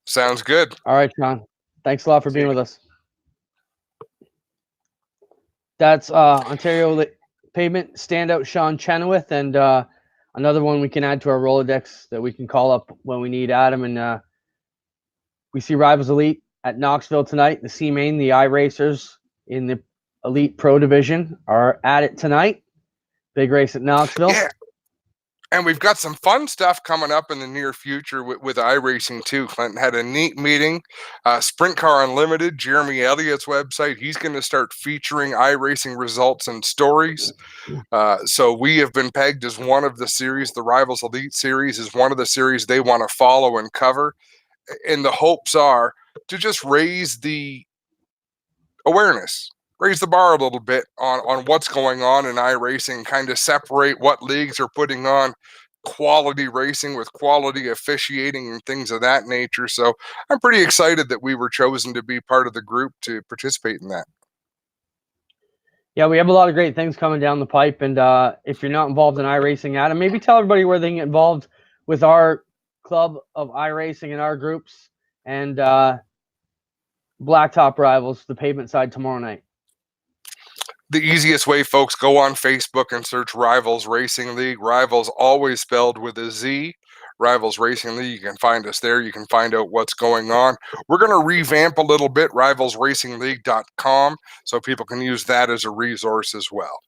Sounds good. All right, Sean. Thanks a lot for See being you. with us. That's Ontario pavement standout Sean Chenoweth, and another one we can add to our Rolodex that we can call up when we need Adam. And we see Rivals Elite at Knoxville tonight. The C-Main, the iRacers in the Elite Pro Division are at it tonight. Big race at Knoxville. Yeah. And we've got some fun stuff coming up in the near future with iRacing too. Clinton had a neat meeting. Sprint Car Unlimited, Jeremy Elliott's website, he's going to start featuring iRacing results and stories. So we have been pegged as one of the series. The Rivals Elite series is one of the series they want to follow and cover. And the hopes are to just raise the awareness, raise the bar a little bit on what's going on in iRacing, kind of separate what leagues are putting on quality racing with quality officiating and things of that nature. So I'm pretty excited that we were chosen to be part of the group to participate in that. Yeah, we have a lot of great things coming down the pipe. And if you're not involved in iRacing, Adam, maybe tell everybody where they can get involved with our club of iRacing and our groups and Blacktop Rivals, the pavement side tomorrow night. The easiest way, folks, go on Facebook and search Rivals Racing League. Rivals always spelled with a Z. Rivals Racing League. You can find us there. You can find out what's going on. We're going to revamp a little bit, rivalsracingleague.com, so people can use that as a resource as well.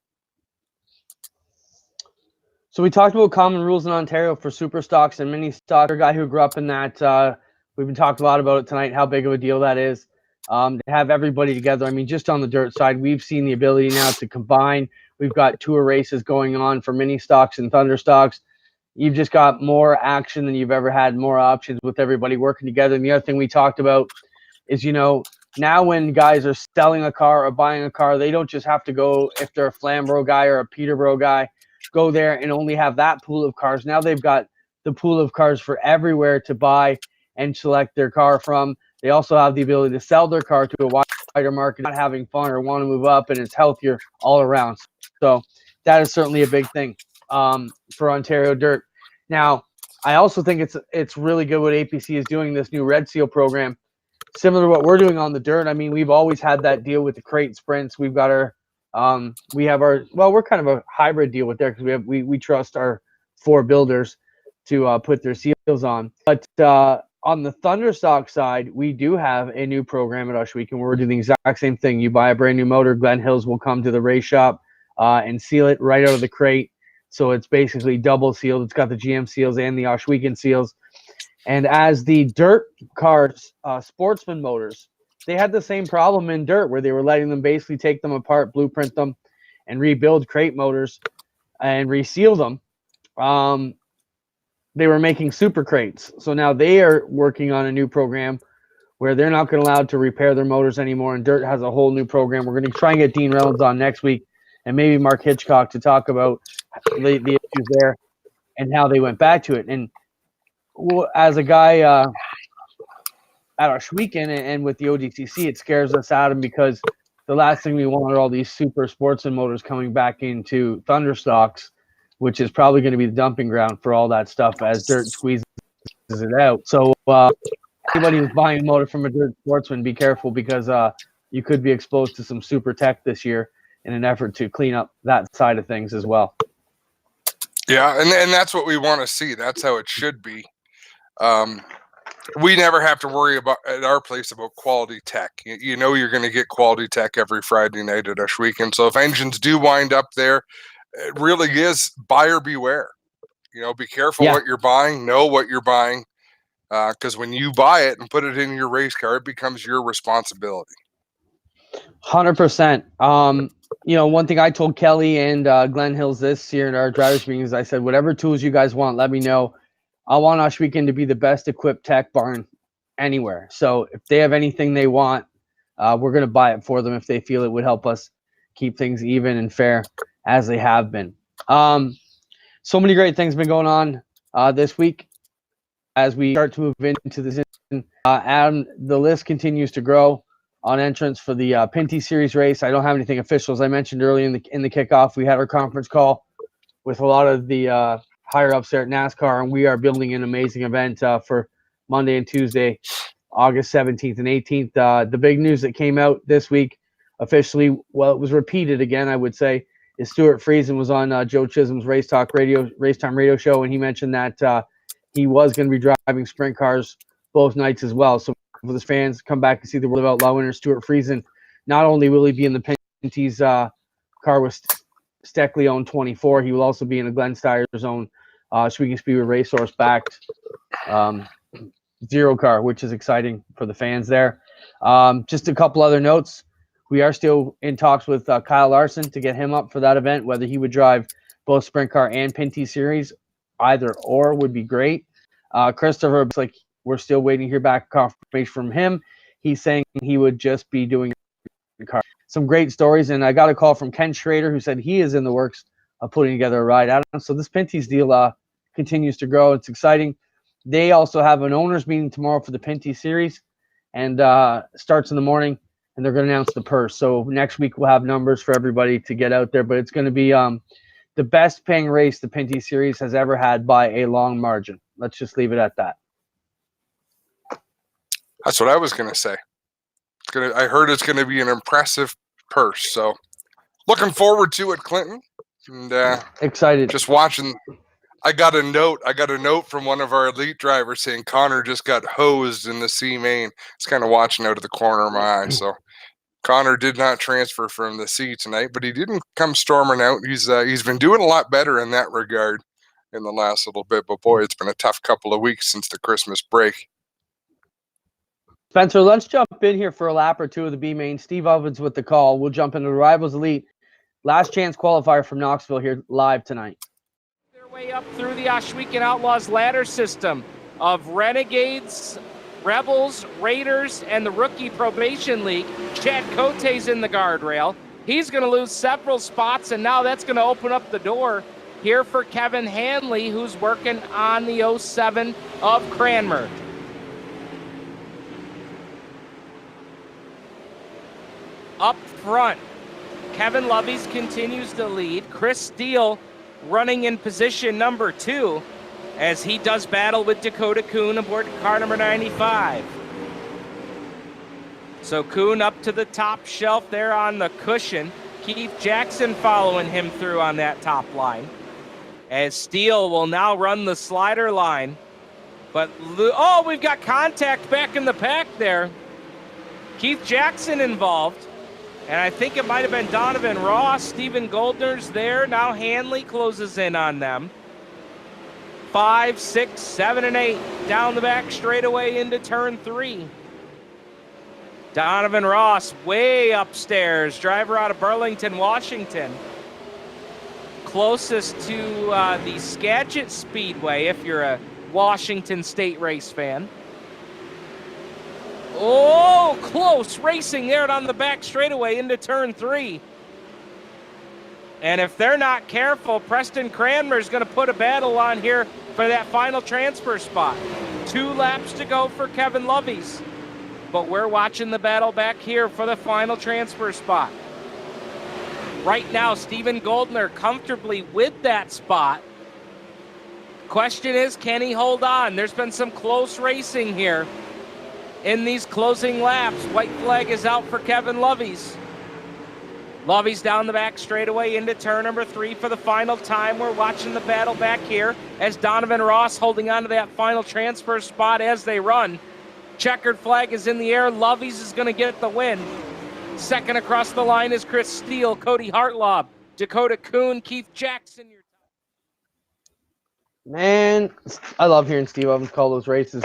So we talked about common rules in Ontario for super stocks and mini stocks. A guy who grew up in that, we've been talking a lot about it tonight, how big of a deal that is. To have everybody together. I mean, just on the dirt side, we've seen the ability now to combine. We've got tour races going on for mini stocks and thunder stocks. You've just got more action than you've ever had, more options with everybody working together. And the other thing we talked about is, now when guys are selling a car or buying a car, they don't just have to go, if they're a Flamborough guy or a Peterborough guy, go there and only have that pool of cars. Now they've got the pool of cars for everywhere to buy and select their car from. They also have the ability to sell their car to a wider market, not having fun or want to move up, and it's healthier all around. So that is certainly a big thing for Ontario Dirt. Now, I also think it's really good what APC is doing, this new Red Seal program, similar to what we're doing on the dirt. I mean, we've always had that deal with the crate sprints. We've got our we're kind of a hybrid deal with there because we trust our 4 builders to put their seals on. But on the Thunderstock side, we do have a new program at Ushweek, and we're doing the exact same thing. You buy a brand new motor, Glen Hills will come to the race shop and seal it right out of the crate. So it's basically double sealed. It's got the GM seals and the Oshweekend seals. And as the dirt cars, sportsman motors, they had the same problem in dirt where they were letting them basically take them apart, blueprint them, and rebuild crate motors and reseal them. They were making super crates. So now they are working on a new program where they're not going to allow to repair their motors anymore. And Dirt has a whole new program. We're going to try and get Dean Reynolds on next week and maybe Mark Hitchcock to talk about the issues there and how they went back to it. And as a guy at our weekend and with the ODCC, it scares us out of him because the last thing we want are all these super sportsman motors coming back into Thunderstocks, which is probably going to be the dumping ground for all that stuff as Dirt squeezes it out. So anybody who's buying a motor from a Dirt sportsman, be careful because you could be exposed to some super tech this year in an effort to clean up that side of things as well. Yeah, and that's what we want to see. That's how it should be. We never have to worry about at our place about quality tech. You know you're going to get quality tech every Friday night at Ush Weekend. So if engines do wind up there, it really is buyer beware. Be careful what you're buying, know what you're buying, because when you buy it and put it in your race car, it becomes your responsibility. 100%. One thing I told Kelly and Glenn Hills this year in our drivers meetings, I said, whatever tools you guys want, let me know. I want Ush Weekend to be the best equipped tech barn anywhere. So if they have anything they want, we're going to buy it for them if they feel it would help us keep things even and fair as they have been. So many great things been going on this week as we start to move into this. Adam, the list continues to grow on entrance for the Pinty Series race. I don't have anything official. As I mentioned earlier in the kickoff, we had our conference call with a lot of the higher ups there at NASCAR, and we are building an amazing event for Monday and Tuesday, August 17th and 18th. The big news that came out this week officially, well, it was repeated again, I would say, is Stuart Friesen was on Joe Chisholm's Race Time radio show, and he mentioned that he was going to be driving sprint cars both nights as well. So for the fans, come back and see the World of Outlaw winner, Stuart Friesen. Not only will he be in the Pinty's car with Steckley owned 24, he will also be in the Glenn Steyer's own Speaking Speedway Racehorse backed Zero car, which is exciting for the fans there. Just a couple other notes. We are still in talks with Kyle Larson to get him up for that event, whether he would drive both sprint car and Pinty series. Either or would be great. Christopher, like, we're still waiting to hear back confirmation from him. He's saying he would just be doing the car. Some great stories, and I got a call from Ken Schrader who said he is in the works of putting together a ride. So this Pinty's deal continues to grow. It's exciting. They also have an owners meeting tomorrow for the Pinty series, and starts in the morning, and they're going to announce the purse. So next week we'll have numbers for everybody to get out there, but it's going to be the best paying race the Pinty series has ever had by a long margin. Let's just leave it at that. That's what I was going to say. I heard it's going to be an impressive purse. So looking forward to it, Clinton. And excited. Just watching. I got a note from one of our elite drivers saying Connor just got hosed in the C main. It's kind of watching out of the corner of my eye. So Connor did not transfer from the C tonight, but he didn't come storming out. He's been doing a lot better in that regard in the last little bit. But boy, it's been a tough couple of weeks since the Christmas break. Spencer, let's jump in here for a lap or two of the B main. Steve Ovens with the call. We'll jump into the Rivalz Elite last chance qualifier from Knoxville here live tonight. Their way up through the Ohsweken Outlaws ladder system of Renegades, Rebels, Raiders, and the Rookie Probation League. Chad Cote's in the guardrail. He's going to lose several spots, and now that's going to open up the door here for Kevin Hanley, who's working on the 07 of Cranmer. Up front, Kevin Loveys continues to lead. Chris Steele running in position number 2 as he does battle with Dakota Kuhn aboard car number 95. So Kuhn up to the top shelf there on the cushion. Keith Jackson following him through on that top line. As Steele will now run the slider line. But, we've got contact back in the pack there. Keith Jackson involved. And I think it might have been Donovan Ross. Stephen Goldner's there. Now Hanley closes in on them. 5, 6, 7, and 8 down the back straightaway into turn 3. Donovan Ross way upstairs. Driver out of Burlington, Washington. Closest to the Skagit Speedway if you're a Washington State race fan. Oh, close racing there on the back straightaway into turn 3. And if they're not careful, Preston Cranmer is going to put a battle on here for that final transfer spot. 2 laps to go for Kevin Loveys. But we're watching the battle back here for the final transfer spot. Right now, Stephen Goldner comfortably with that spot. Question is, can he hold on? There's been some close racing here. In these closing laps, white flag is out for Kevin Loveys. Loveys down the back straightaway into turn number 3 for the final time. We're watching the battle back here as Donovan Ross holding on to that final transfer spot as they run. Checkered flag is in the air. Loveys is going to get the win. Second across the line is Chris Steele, Cody Hartlob, Dakota Kuhn, Keith Jackson. Man, I love hearing Steve Ovens call those races.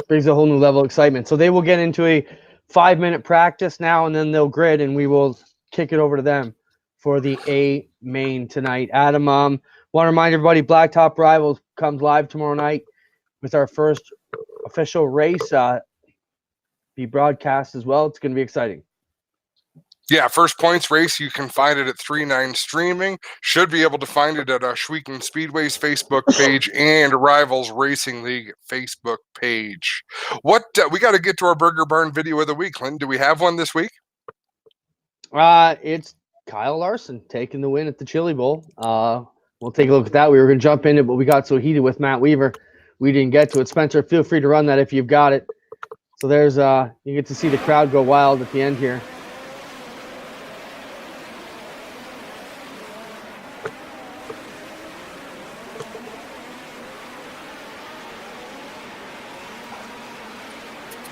Brings a whole new level of excitement. So they will get into a 5-minute practice now, and then they'll grid, and we will kick it over to them for the A main tonight. Adam, want to remind everybody, Blacktop Rivalz comes live tomorrow night with our first official race. Be broadcast as well. It's going to be exciting. Yeah, First Points race, you can find it at 3-9 Streaming. Should be able to find it at Ohsweken Speedway's Facebook page and Rivalz Racing League Facebook page. We got to get to our Burger Barn video of the week, Clinton. Do we have one this week? It's Kyle Larson taking the win at the Chili Bowl. One we'll take a look at that. We were going to jump into it, but we got so heated with Matt Weaver, we didn't get to it. Spencer, feel free to run that if you've got it. So there's you get to see the crowd go wild at the end here.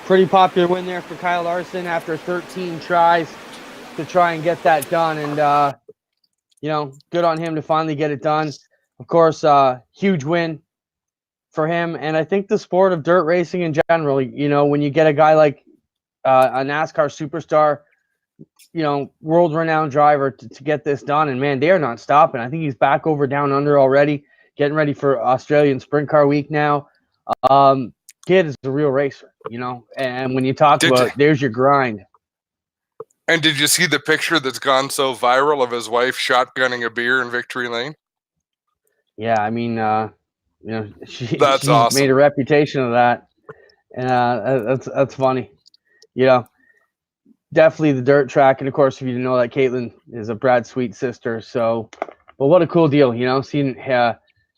Pretty popular win there for Kyle Larson after 13 tries to try and get that done. And, you know, good on him to finally get it done. Of course, huge win for him. And I think the sport of dirt racing in general, you know, when you get a guy like a NASCAR superstar, you know, world-renowned driver to get this done. And, man, they are not stopping. I think he's back over Down Under already, getting ready for Australian Sprint Car Week now. Kid is a real racer, you know, and when you talk there's your grind. And did you see the picture that's gone so viral of his wife shotgunning a beer in Victory Lane? Yeah, I mean, you know, she's awesome. Made a reputation of that, and that's funny. You know, definitely the dirt track, and of course, if you didn't know that, Caitlin is a Brad Sweet sister. So, but what a cool deal, you know, seeing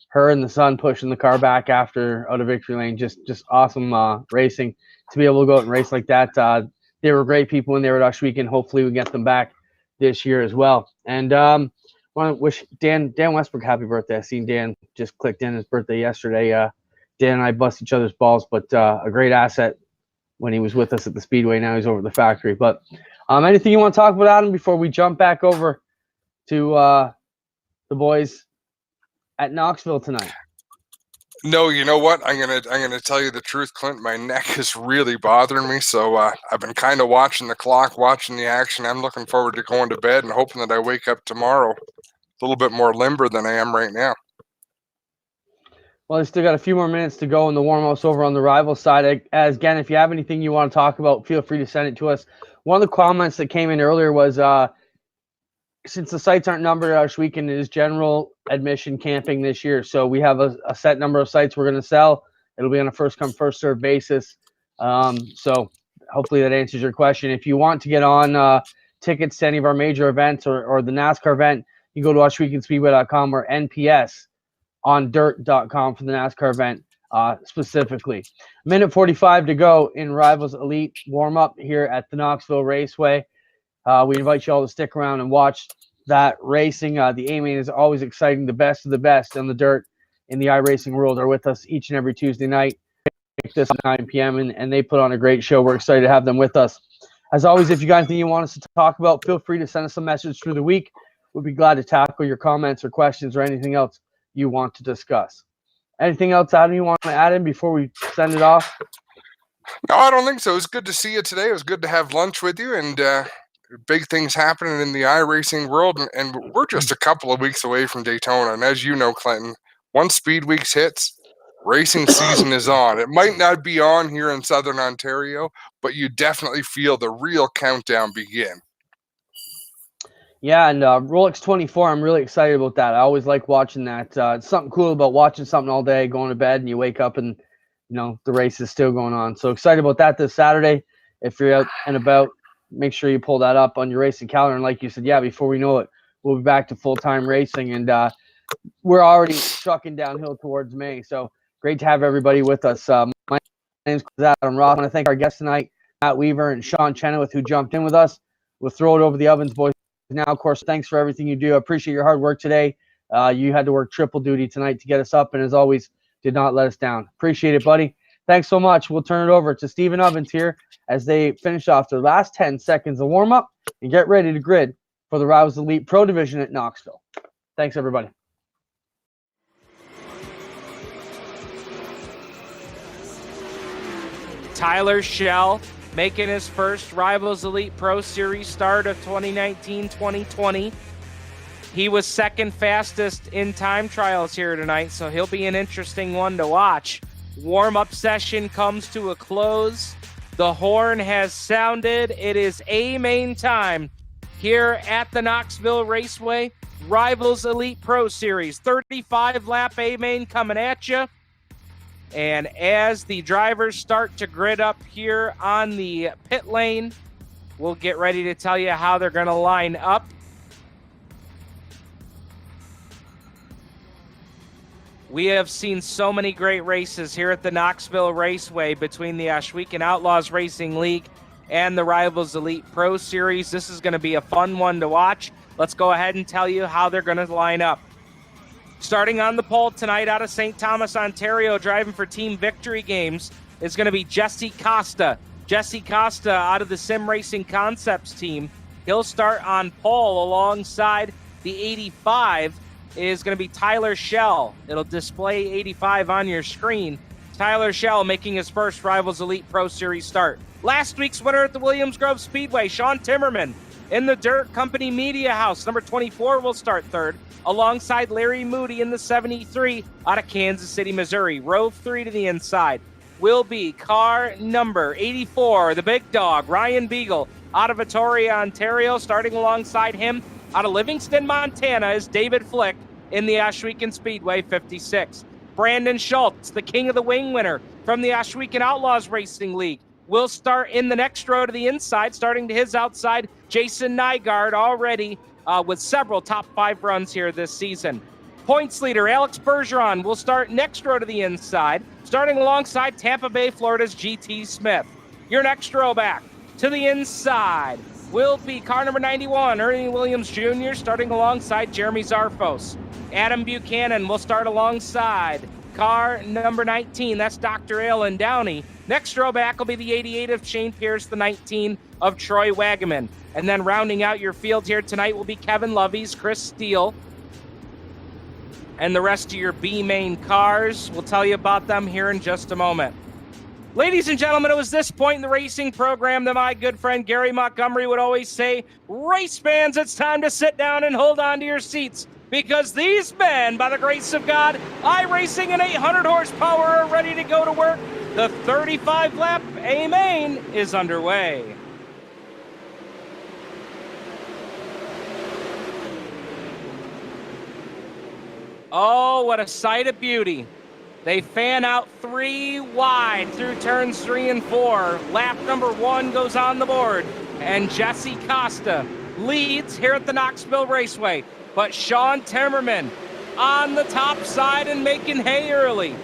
her and the son pushing the car back out of Victory Lane. Just awesome racing to be able to go out and race like that. They were great people when they were at Ush Weekend. Hopefully we get them back this year as well. And want to wish Dan Westbrook happy birthday. I seen Dan just clicked in his birthday yesterday. Dan and I bust each other's balls, but a great asset when he was with us at the Speedway. Now he's over at the factory. But anything you want to talk about, Adam, before we jump back over to the boys at Knoxville tonight? No, you know what? I'm gonna tell you the truth, Clint. My neck is really bothering me, so I've been kind of watching the clock, watching the action. I'm looking forward to going to bed and hoping that I wake up tomorrow a little bit more limber than I am right now. Well, I still got a few more minutes to go in the warm-ups over on the Rivalz side. As again, if you have anything you want to talk about, feel free to send it to us. One of the comments that came in earlier was, since the sites aren't numbered at Ush Weekend, it is general admission camping this year. So we have a set number of sites we're going to sell. It'll be on a first-come, first-served basis. So hopefully that answers your question. If you want to get on tickets to any of our major events or the NASCAR event, you go to UshWeekendSpeedway.com or NPSOnDirt.com for the NASCAR event specifically. Minute 45 to go in Rivalz Elite warm-up here at the Knoxville Raceway. We invite you all to stick around and watch that racing. The A-Main is always exciting. The best of the best on the dirt in the iRacing world are with us each and every Tuesday night, this at 9 p.m., and they put on a great show. We're excited to have them with us. As always, if you got anything you want us to talk about, feel free to send us a message through the week. We'll be glad to tackle your comments or questions or anything else you want to discuss. Anything else, Adam, you want to add in before we send it off? No, I don't think so. It was good to see you today. It was good to have lunch with you, and big things happening in the iRacing world, and we're just a couple of weeks away from Daytona. And as you know, Clinton, once Speed Weeks hits, racing season is on. It might not be on here in Southern Ontario, but you definitely feel the real countdown begin. Yeah, and Rolex 24, I'm really excited about that. I always like watching that. It's something cool about watching something all day, going to bed, and you wake up and, you know, the race is still going on. So excited about that this Saturday. If you're out and about, make sure you pull that up on your racing calendar. And like you said, yeah, before we know it, we'll be back to full-time racing. And we're already trucking downhill towards May. So great to have everybody with us. My name's Adam Roth. I want to thank our guests tonight, Matt Weaver and Sean Chenoweth, who jumped in with us. We'll throw it over the ovens, boys. Now, of course, thanks for everything you do. I appreciate your hard work today. You had to work triple duty tonight to get us up, and as always, did not let us down. Appreciate it, buddy. Thanks so much. We'll turn it over to Stephen Ovens here as they finish off their last 10 seconds of warm-up and get ready to grid for the Rivalz Elite Pro Division at Knoxville. Thanks, everybody. Tyler Schell making his first Rivalz Elite Pro Series start of 2019-2020. He was second fastest in time trials here tonight, so he'll be an interesting one to watch. Warm-up session comes to a close. The horn has sounded. It is A-Main time here at the Knoxville Raceway. Rivalz Elite Pro Series, 35-lap A-Main coming at you. And as the drivers start to grid up here on the pit lane, we'll get ready to tell you how they're going to line up. We have seen so many great races here at the Knoxville Raceway between the Ashwegan Outlaws Racing League and the Rivalz Elite Pro Series. This is going to be a fun one to watch. Let's go ahead and tell you how they're going to line up. Starting on the pole tonight out of St. Thomas, Ontario, driving for Team Victory Games is going to be Jesse Costa. Jesse Costa out of the Sim Racing Concepts team. He'll start on pole alongside the 85 is going to be Tyler Schell. It'll display 85 on your screen. Tyler Schell making his first Rivalz Elite Pro Series start. Last week's winner at the Williams Grove Speedway, Sean Timmerman. In the Dirt Company Media House, number 24 will start third, alongside Larry Moody in the 73 out of Kansas City, Missouri. Row 3 to the inside will be car number 84, the big dog, Ryan Beagle, out of Victoria, Ontario. Starting alongside him out of Livingston, Montana, is David Flick in the Ashwegan Speedway 56. Brandon Schultz, the King of the Wing winner from the Ashwegan Outlaws Racing League, will start in the next row to the inside. Starting to his outside, Jason Nygaard, already with several top 5 runs here this season. Points leader Alex Bergeron will start next row to the inside, starting alongside Tampa Bay, Florida's GT Smith. Your next row back to the inside will be car number 91, Ernie Williams Jr., starting alongside Jeremy Zarfos. Adam Buchanan will start alongside car number 19, that's Dr. Alan Downey. Next row back will be the 88 of Shane Pierce, the 19 of Troy Wagaman. And then rounding out your field here tonight will be Kevin Lovey's Chris Steele. And the rest of your B main cars, we'll tell you about them here in just a moment. Ladies and gentlemen, it was this point in the racing program that my good friend Gary Montgomery would always say, race fans, it's time to sit down and hold on to your seats, because these men, by the grace of God, iRacing and 800 horsepower, are ready to go to work. The 35-lap A main is underway. Oh, what a sight of beauty. They fan out 3 wide through turns 3 and 4. Lap number 1 goes on the board, and Jesse Costa leads here at the Knoxville Raceway. But Sean Timmerman on the top side and making hay early.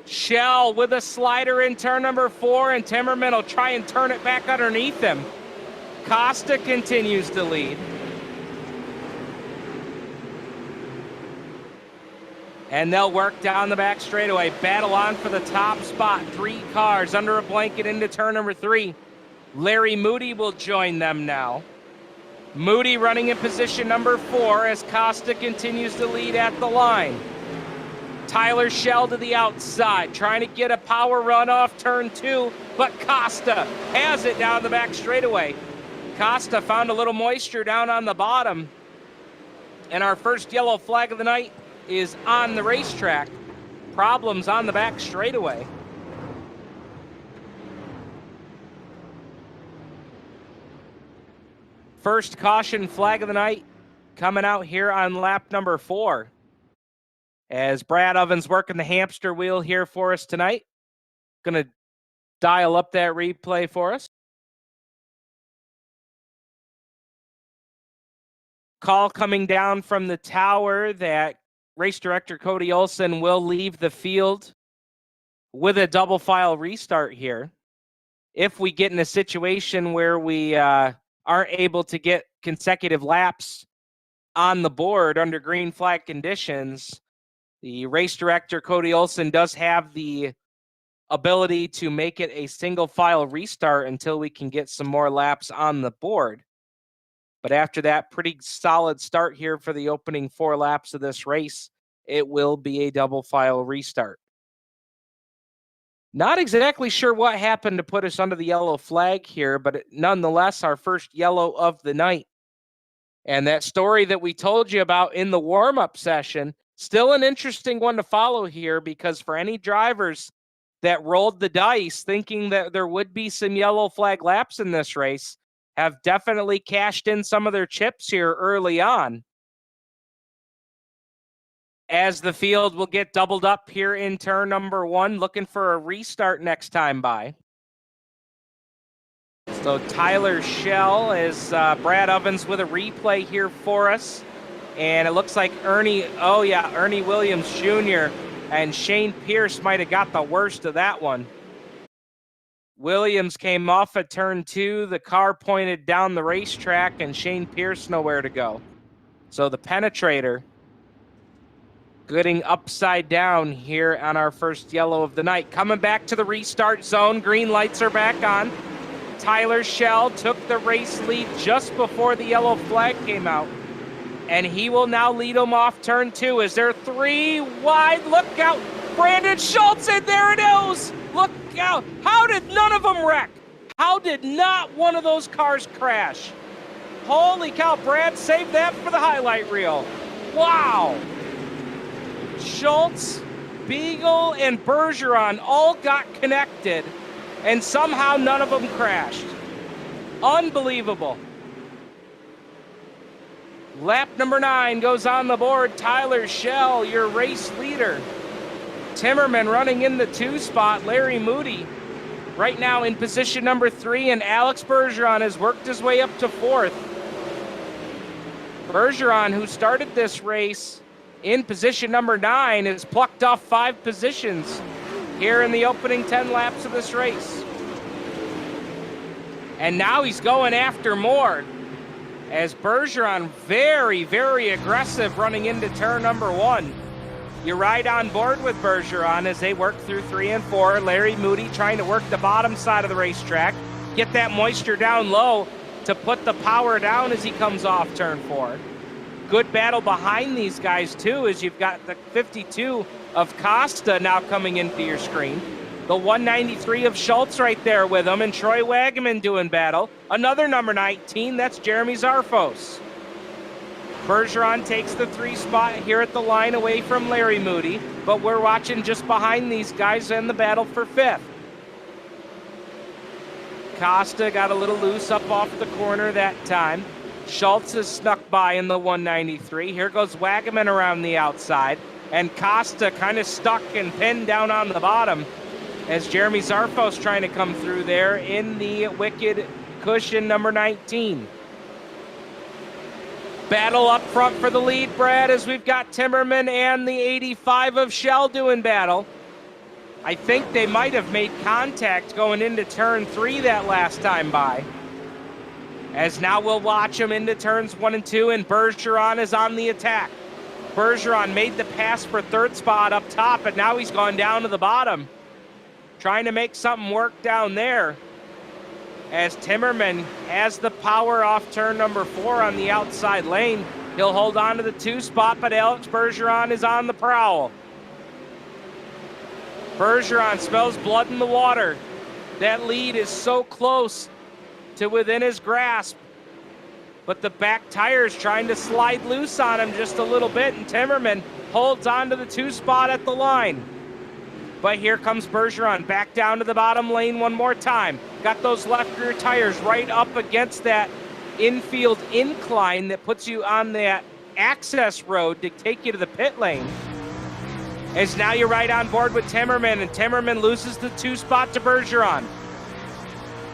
Schell with a slider in turn number 4, and Timmerman will try and turn it back underneath him. Costa continues to lead. And they'll work down the back straightaway. Battle on for the top spot. 3 cars under a blanket into turn number 3. Larry Moody will join them now. Moody running in position number 4 as Costa continues to lead at the line. Tyler Schell to the outside, trying to get a power run off turn 2, but Costa has it down the back straightaway. Costa found a little moisture down on the bottom. And our first yellow flag of the night is on the racetrack. Problems on the back straightaway. First caution flag of the night coming out here on lap number 4. As Brad Ovens working the hamster wheel here for us tonight. Gonna dial up that replay for us. Call coming down from the tower that race director Cody Olson will leave the field with a double file restart here. If we get in a situation where we aren't able to get consecutive laps on the board under green flag conditions, the race director Cody Olson does have the ability to make it a single file restart until we can get some more laps on the board. But after that pretty solid start here for the opening 4 laps of this race, it will be a double file restart. Not exactly sure what happened to put us under the yellow flag here, but nonetheless, our first yellow of the night. And that story that we told you about in the warm-up session, still an interesting one to follow here, because for any drivers that rolled the dice thinking that there would be some yellow flag laps in this race, have definitely cashed in some of their chips here early on. As the field will get doubled up here in turn number 1, looking for a restart next time by. So Tyler Schell is Brad Ovens with a replay here for us. And it looks like Ernie Williams Jr. and Shane Pierce might have got the worst of that one. Williams came off at turn 2. The car pointed down the racetrack, and Shane Pierce nowhere to go. So the penetrator getting upside down here on our first yellow of the night. Coming back to the restart zone. Green lights are back on. Tyler Schell took the race lead just before the yellow flag came out. And he will now lead them off turn 2. Is there 3 wide? Look out. Brandon Schultz, and there it is. Look out. How did none of them wreck? How did not one of those cars crash? Holy cow, Brad, save that for the highlight reel. Wow. Schultz, Beagle, and Bergeron all got connected, and somehow none of them crashed. Unbelievable. Lap number 9 goes on the board. Tyler Schell, your race leader. Timmerman running in the 2 spot. Larry Moody right now in position number 3, and Alex Bergeron has worked his way up to 4th. Bergeron, who started this race in position number 9, has plucked off 5 positions here in the opening 10 laps of this race. And now he's going after more, as Bergeron very, very aggressive running into turn number 1. You ride on board with Bergeron as they work through 3 and 4. Larry Moody trying to work the bottom side of the racetrack, get that moisture down low to put the power down as he comes off turn 4. Good battle behind these guys too, as you've got the 52 of Costa now coming into your screen. The 193 of Schultz right there with him, and Troy Wagaman doing battle. Another number 19, that's Jeremy Zarfos. Bergeron takes the 3 spot here at the line away from Larry Moody, but we're watching just behind these guys in the battle for 5th. Costa got a little loose up off the corner that time. Schultz is snuck by in the 193. Here goes Wagaman around the outside, and Costa kind of stuck and pinned down on the bottom as Jeremy Zarfos trying to come through there in the wicked cushion number 19. Battle up front for the lead, Brad, as we've got Timmerman and the 85 of Schell doing battle. I think they might have made contact going into turn 3 that last time by. As now we'll watch them into turns 1 and 2, and Bergeron is on the attack. Bergeron made the pass for 3rd spot up top, and now he's gone down to the bottom, trying to make something work down there. As Timmerman has the power off turn number 4 on the outside lane. He'll hold on to the 2 spot, but Alex Bergeron is on the prowl. Bergeron smells blood in the water. That lead is so close to within his grasp, but the back tire's trying to slide loose on him just a little bit, and Timmerman holds on to the 2 spot at the line. But here comes Bergeron back down to the bottom lane one more time. Got those left rear tires right up against that infield incline that puts you on that access road to take you to the pit lane. As now you're right on board with Timmerman, and Timmerman loses the 2 spot to Bergeron.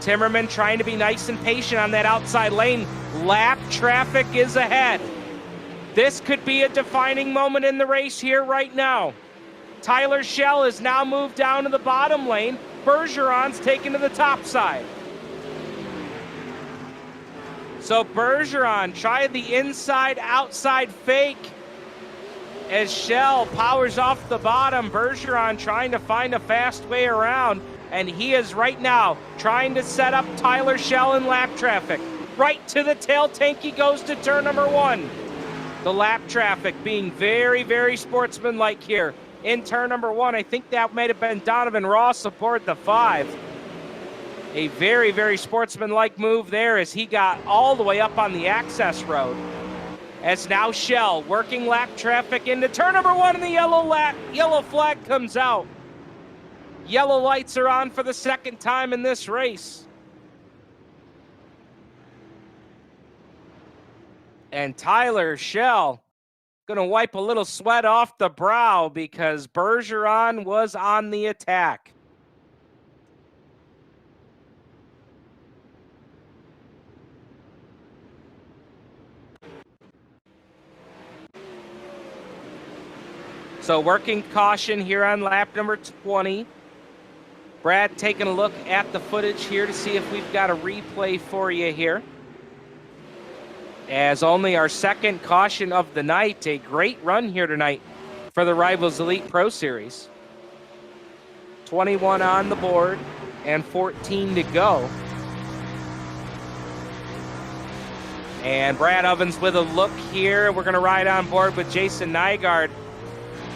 Timmerman trying to be nice and patient on that outside lane. Lap traffic is ahead. This could be a defining moment in the race here right now. Tyler Schell has now moved down to the bottom lane. Bergeron's taken to the top side. So Bergeron tried the inside-outside fake as Schell powers off the bottom. Bergeron trying to find a fast way around, and he is right now trying to set up Tyler Schell in lap traffic. Right to the tail tank he goes to turn number 1. The lap traffic being very, very sportsmanlike here. In turn number 1, I think that might have been Donovan Ross aboard the 5. A very, very sportsmanlike move there as he got all the way up on the access road. As now Schell working lap traffic into turn number 1, and the yellow flag comes out. Yellow lights are on for the 2nd time in this race. And Tyler Schell gonna wipe a little sweat off the brow because Bergeron was on the attack. So working caution here on lap number 20. Brad taking a look at the footage here to see if we've got a replay for you here. As only our second caution of the night, a great run here tonight for the Rivalz Elite Pro Series. 21 on the board and 14 to go. And Brad Ovens with a look here. We're going to ride on board with Jason Nygaard.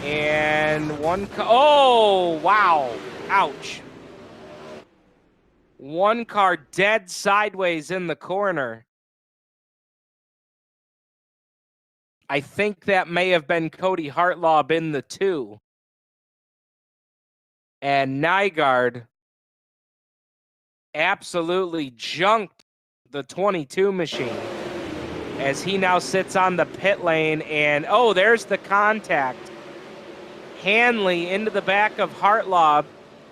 And oh, wow. Ouch. One car dead sideways in the corner. I think that may have been Cody Hartlaub in the 2. And Nygaard absolutely junked the 22 machine as he now sits on the pit lane. And, oh, there's the contact. Hanley into the back of Hartlaub.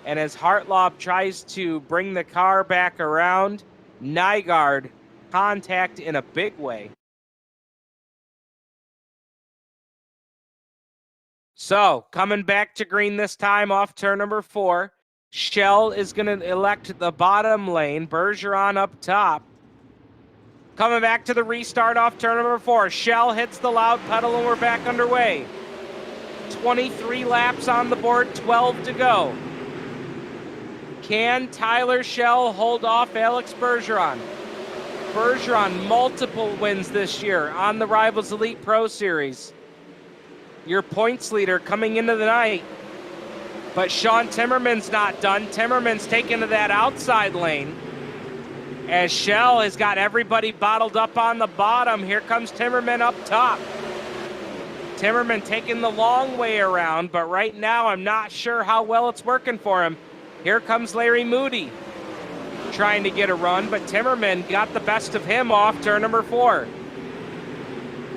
And as Hartlaub tries to bring the car back around, Nygaard contact in a big way. So, coming back to green this time off turn number 4. Shell is going to elect the bottom lane. Bergeron up top. Coming back to the restart off turn number 4. Shell hits the loud pedal and we're back underway. 23 laps on the board, 12 to go. Can Tyler Shell hold off Alex Bergeron? Bergeron, multiple wins this year on the Rivalz Elite Pro Series. Your points leader coming into the night. But Sean Timmerman's not done. Timmerman's taken to that outside lane. As Shell has got everybody bottled up on the bottom. Here comes Timmerman up top. Timmerman taking the long way around, but right now I'm not sure how well it's working for him. Here comes Larry Moody trying to get a run, but Timmerman got the best of him off turn number 4.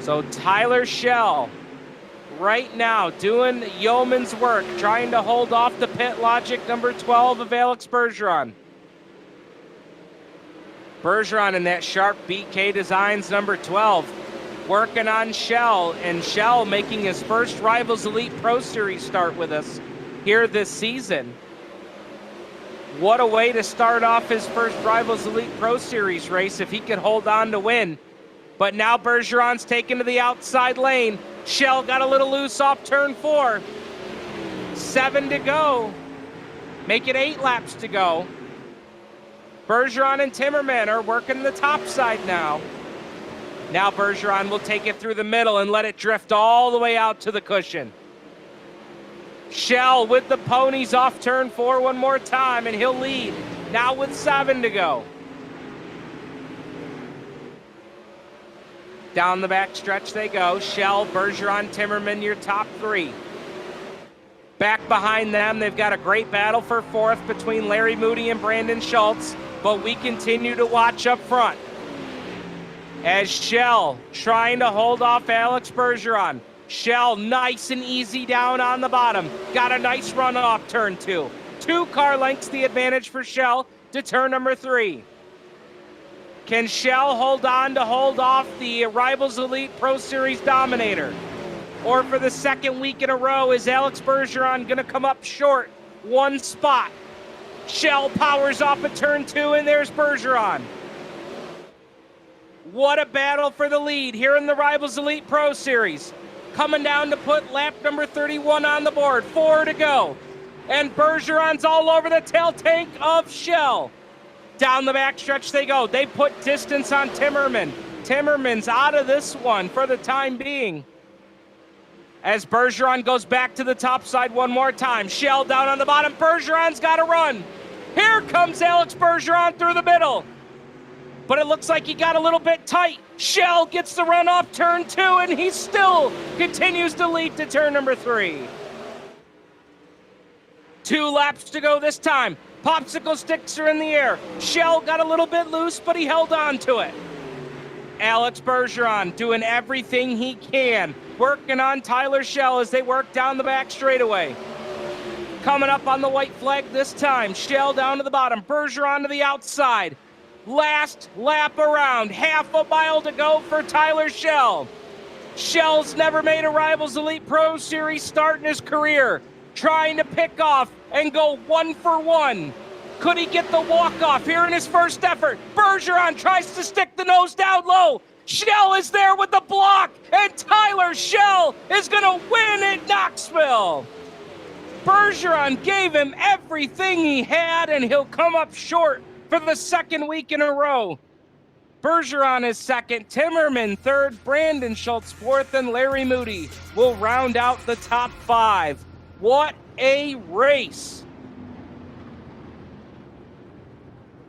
So Tyler Shell right now doing yeoman's work, trying to hold off the Pit Logic number 12 of Alex Bergeron. Bergeron in that sharp BK Designs number 12, working on Shell, and Shell making his first Rivalz Elite Pro Series start with us here this season. What a way to start off his first Rivalz Elite Pro Series race if he could hold on to win. But now Bergeron's taken to the outside lane. Shell got a little loose off turn 4. 7 to go. Make it 8 laps to go. Bergeron and Timmerman are working the top side now. Now Bergeron will take it through the middle and let it drift all the way out to the cushion. Shell with the ponies off turn 4 one more time, and he'll lead. Now with 7 to go. Down the back stretch they go. Shell, Bergeron, Timmerman, your top 3. Back behind them, they've got a great battle for 4th between Larry Moody and Brandon Schultz, but we continue to watch up front. As Shell trying to hold off Alex Bergeron. Shell nice and easy down on the bottom. Got a nice run off turn 2. 2 car lengths the advantage for Shell to turn number 3. Can Shell hold on to hold off the Rivalz Elite Pro Series dominator? Or for the second week in a row, is Alex Bergeron going to come up short 1 spot? Shell powers off at turn 2, and there's Bergeron. What a battle for the lead here in the Rivalz Elite Pro Series. Coming down to put lap number 31 on the board. 4 to go. And Bergeron's all over the tail tank of Shell. Down the backstretch they go. They put distance on Timmerman. Timmerman's out of this one for the time being. As Bergeron goes back to the top side one more time. Shell down on the bottom. Bergeron's got to run. Here comes Alex Bergeron through the middle. But it looks like he got a little bit tight. Shell gets the run off turn 2, and he still continues to lead to turn number 3. 2 laps to go this time. Popsicle sticks are in the air. Shell got a little bit loose, but he held on to it. Alex Bergeron doing everything he can, working on Tyler Shell as they work down the back straightaway. Coming up on the white flag this time. Shell down to the bottom. Bergeron to the outside. Last lap around. Half a mile to go for Tyler Shell. Shell's never made a Rivalz Elite Pro Series start in his career, trying to pick off and go 1 for 1. Could he get the walk-off here in his first effort? Bergeron tries to stick the nose down low. Shell is there with the block, and Tyler Shell is going to win at Knoxville. Bergeron gave him everything he had, and he'll come up short for the second week in a row. Bergeron is second, Timmerman third, Brandon Schultz fourth, and Larry Moody will round out the top 5. What a race!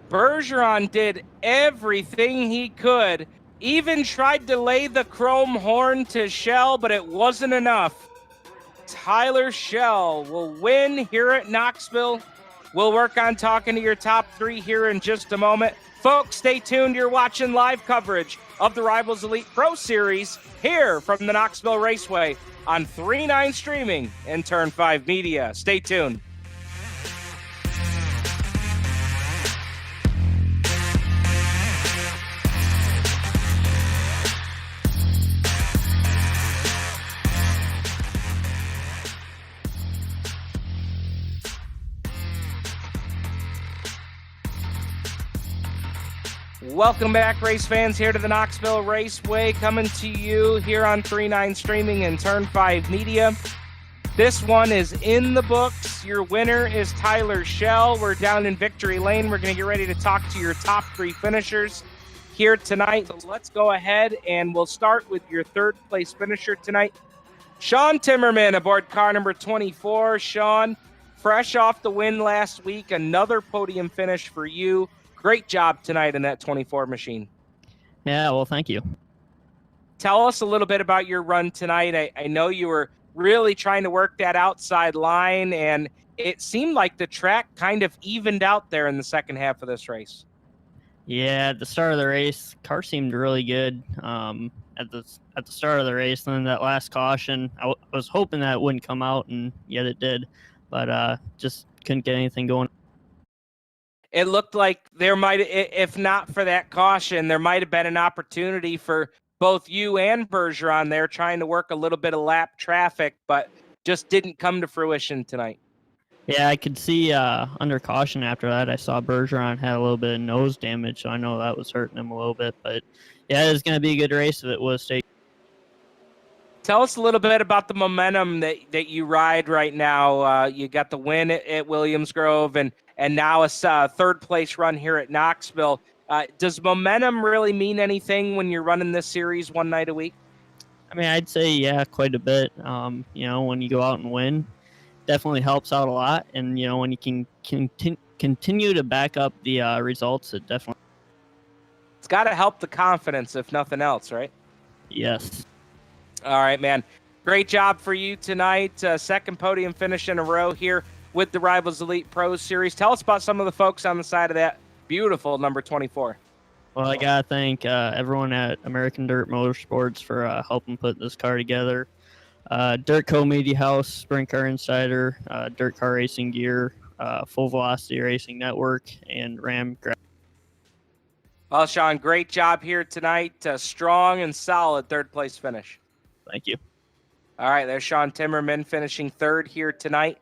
Bergeron did everything he could, even tried to lay the chrome horn to Shell, but it wasn't enough. Tyler Shell will win here at Knoxville. We'll work on talking to your top 3 here in just a moment. Folks, stay tuned. You're watching live coverage of the Rivalz Elite Pro Series here from the Knoxville Raceway on 3-9 Streaming and Turn 5 Media. Stay tuned. Welcome back, race fans, here to the Knoxville Raceway, coming to you here on 3-9 Streaming and Turn 5 Media. This one is in the books. Your winner is Tyler Shell. We're down in Victory Lane. We're going to get ready to talk to your top 3 finishers here tonight. So let's go ahead and we'll start with your third place finisher tonight, Sean Timmerman aboard car number 24. Sean, fresh off the win last week, another podium finish for you. Great job tonight in that 24 machine. Yeah, well, thank you. Tell us a little bit about your run tonight. I know you were really trying to work that outside line, and it seemed like the track kind of evened out there in the second half of this race. Yeah, at the start of the race, car seemed really good at the start of the race. And then that last caution, I was hoping that it wouldn't come out, and yet it did. But just couldn't get anything going. It looked like there might, if not for that caution, there might have been an opportunity for both you and Bergeron there trying to work a little bit of lap traffic, but just didn't come to fruition tonight. Yeah, I could see under caution after that. I saw Bergeron had a little bit of nose damage, so I know that was hurting him a little bit. But yeah, it was going to be a good race if it was taken. Tell us a little bit about the momentum that you ride right now. You got the win at Williams Grove and now a third place run here at Knoxville. Does momentum really mean anything when you're running this series one night a week? I mean, I'd say, yeah, quite a bit. When you go out and win, definitely helps out a lot. And, when you can continue to back up the results, it definitely. It's got to help the confidence, if nothing else, right? Yes. All right, man. Great job for you tonight. Second podium finish in a row here with the Rivalz Elite Pro Series. Tell us about some of the folks on the side of that beautiful number 24. Well, I got to thank everyone at American Dirt Motorsports for helping put this car together. Dirt Co. Media House, Sprint Car Insider, Dirt Car Racing Gear, Full Velocity Racing Network, and Ram. Well, Sean, great job here tonight. Strong and solid third place finish. Thank you. All right, there's Sean Timmerman finishing third here tonight.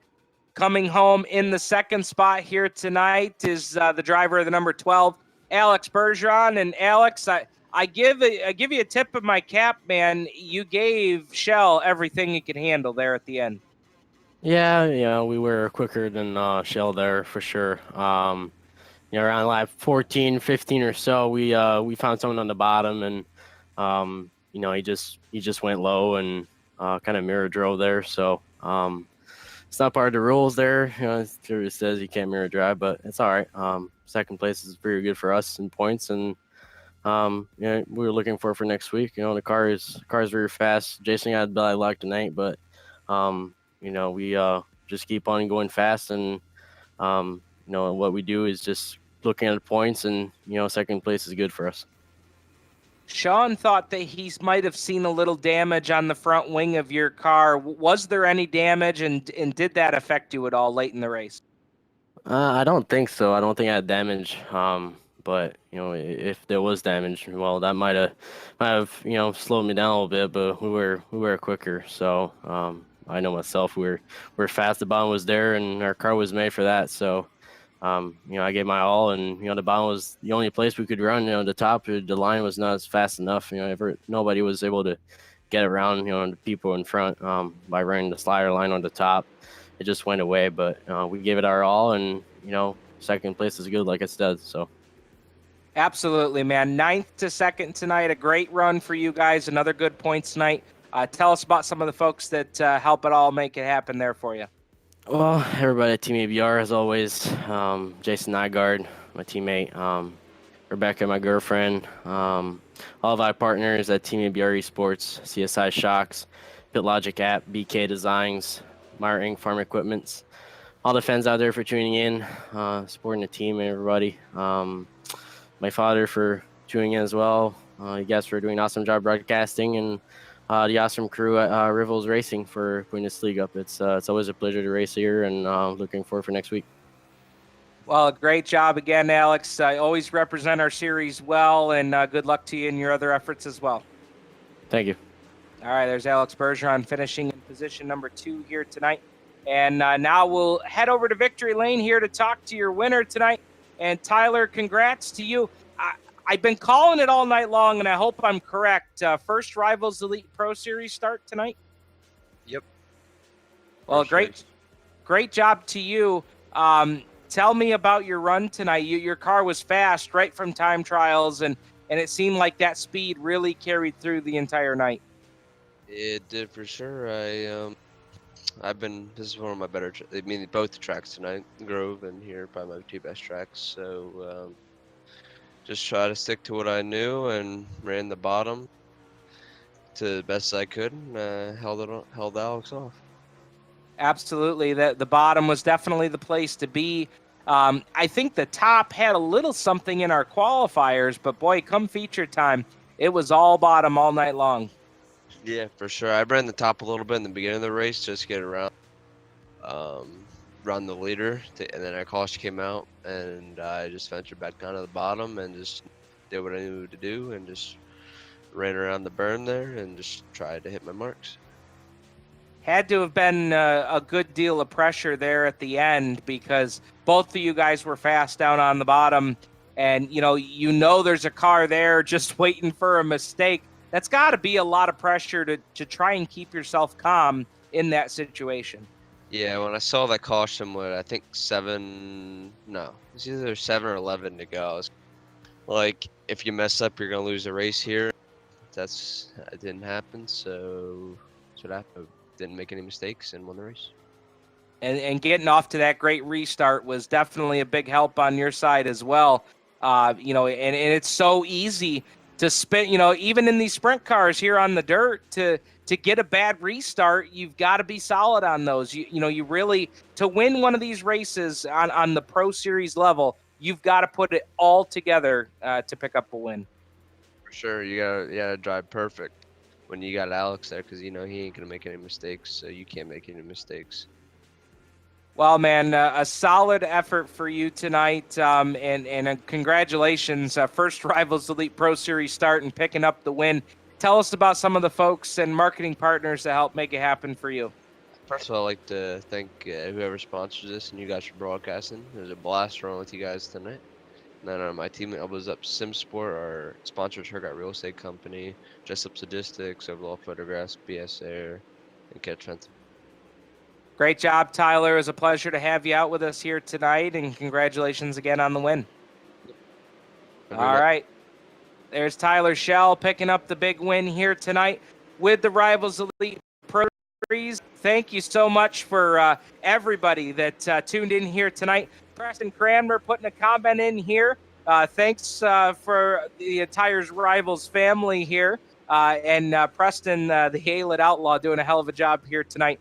Coming home in the second spot here tonight is the driver of the number 12, Alex Bergeron. And Alex, I give you a tip of my cap, man. You gave Shell everything he could handle there at the end. Yeah, we were quicker than Shell there for sure. Around lap 14, 15 or so, we found someone on the bottom, and he just went low and kind of mirror drove there. So it's not part of the rules there. It says you can't mirror drive, but it's all right. Second place is very good for us in points, and we were looking for next week. The car is very fast. Jason got bad luck tonight, but we just keep on going fast, and what we do is just looking at the points, and second place is good for us. Sean thought that he might have seen a little damage on the front wing of your car. Was there any damage, and did that affect you at all late in the race? I don't think so. I don't think I had damage. But if there was damage, well, that might have slowed me down a little bit. But we were quicker, so I know myself. We're fast. The bottom was there, and our car was made for that. So I gave my all, and the bottom was the only place we could run. The top, the line was not as fast enough. Nobody was able to get around, the people in front by running the slider line on the top. It just went away, but we gave it our all, and second place is good, like it said. So. Absolutely, man. 9th to 2nd tonight. A great run for you guys. Another good points tonight. Tell us about some of the folks that help it all make it happen there for you. Well, everybody at Team ABR, as always. Jason Nygaard, my teammate. Rebecca, my girlfriend. All of our partners at Team ABR Esports, CSI Shocks, PitLogic app, BK Designs, Meyer Inc. Farm Equipments. All the fans out there for tuning in, supporting the team and everybody. My father for tuning in as well. You guys for doing an awesome job broadcasting, and the awesome crew at Rivalz Racing for putting this league up. It's always a pleasure to race here, and looking forward for next week. Well, great job again, Alex. Always represent our series well, and good luck to you in your other efforts as well. Thank you. All right, there's Alex Bergeron finishing in position number 2 here tonight. And now we'll head over to Victory Lane here to talk to your winner tonight. And Tyler, congrats to you. I've been calling it all night long, and I hope I'm correct. First Rivalz Elite Pro Series start tonight? Yep. Well, great job to you. Tell me about your run tonight. Your car was fast right from time trials, and it seemed like that speed really carried through the entire night. It did for sure. This is one of my better, both the tracks tonight, Grove and here, probably my 2 best tracks. So just try to stick to what I knew and ran the bottom to the best I could, and held Alex off. Absolutely. The bottom was definitely the place to be. I think the top had a little something in our qualifiers, but boy, come feature time, it was all bottom all night long. Yeah, for sure. I ran the top a little bit in the beginning of the race just to get around, run the leader, and then our caution came out, and I just ventured back down to the bottom and just did what I knew to do, and just ran around the berm there and just tried to hit my marks. Had to have been a good deal of pressure there at the end, because both of you guys were fast down on the bottom, and there's a car there just waiting for a mistake. That's got to be a lot of pressure to try and keep yourself calm in that situation. Yeah, when I saw that caution with, I think it's either 7 or 11 to go. I was like, if you mess up, you're going to lose the race here. It didn't happen, so that's what happened. Didn't make any mistakes and won the race. And getting off to that great restart was definitely a big help on your side as well. And it's so easy to spin, even in these sprint cars here on the dirt, to get a bad restart, you've got to be solid on those. You really, to win one of these races on the Pro Series level, you've got to put it all together to pick up a win. For sure, you gotta drive perfect when you got Alex there, because he ain't gonna make any mistakes, so you can't make any mistakes. Well, man, a solid effort for you tonight, and congratulations. First Rivalz Elite Pro Series start and picking up the win. Tell us about some of the folks and marketing partners that help make it happen for you. First of all, I'd like to thank whoever sponsors this and you guys for broadcasting. It was a blast running with you guys tonight. And then my team was up SimSport, our sponsors, Hergot Real Estate Company, Jessup Statistics, Overall Photographs, BS Air, and Catch Fence. Great job, Tyler. It was a pleasure to have you out with us here tonight, and congratulations again on the win. All right. There's Tyler Schell picking up the big win here tonight with the Rivalz Elite Pro Series. Thank you so much for everybody that tuned in here tonight. Preston Cranmer putting a comment in here. Thanks for the entire Rivalz family here. And Preston, the Haylett Outlaw, doing a hell of a job here tonight,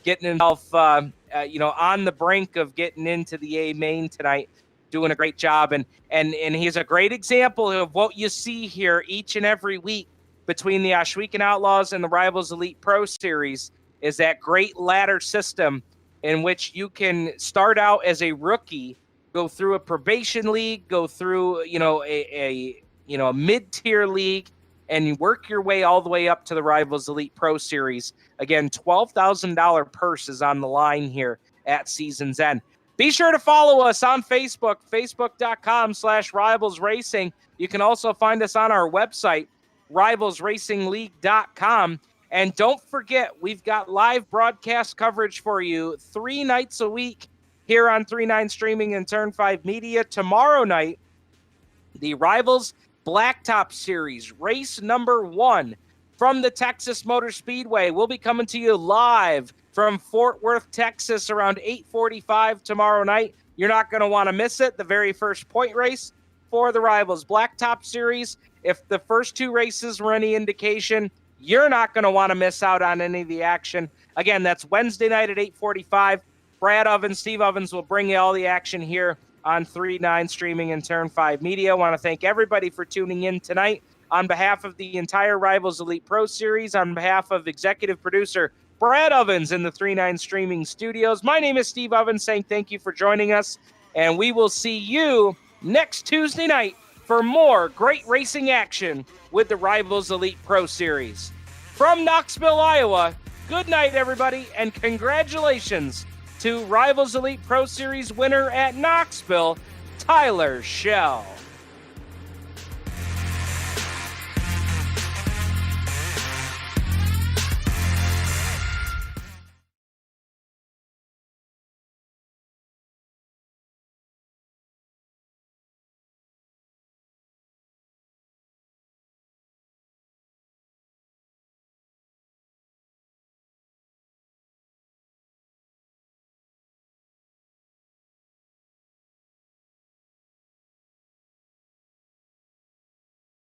getting himself, on the brink of getting into the A main tonight, doing a great job. And he's a great example of what you see here each and every week between the Ohsweken Outlaws and the Rivalz Elite Pro Series, is that great ladder system in which you can start out as a rookie go through a probation league, go through, a mid-tier league, and work your way all the way up to the Rivalz Elite Pro Series. Again, $12,000 purse is on the line here at season's end. Be sure to follow us on Facebook, facebook.com/Rivalz Racing. You can also find us on our website, rivalsracingleague.com. And don't forget, we've got live broadcast coverage for you 3 nights a week here on 3-9 Streaming and Turn 5 Media. Tomorrow night, the Rivalz Blacktop Series, race number 1 from the Texas Motor Speedway. We'll be coming to you live from Fort Worth, Texas, around 8:45 tomorrow night. You're not going to want to miss it. The very first point race for the Rivalz Blacktop Series. If the first 2 races were any indication, you're not going to want to miss out on any of the action. Again, that's Wednesday night at 8:45. Brad Ovens, Steve Ovens will bring you all the action here on 3-9 Streaming and Turn 5 Media. I want to thank everybody for tuning in tonight. On behalf of the entire Rivalz Elite Pro Series, on behalf of executive producer Brad Ovens in the 3-9 Streaming Studios, my name is Steve Ovens saying thank you for joining us, and we will see you next Tuesday night for more great racing action with the Rivalz Elite Pro Series. From Knoxville, Iowa, good night, everybody, and congratulations to Rivalz Elite Pro Series winner at Knoxville, Tyler Schell.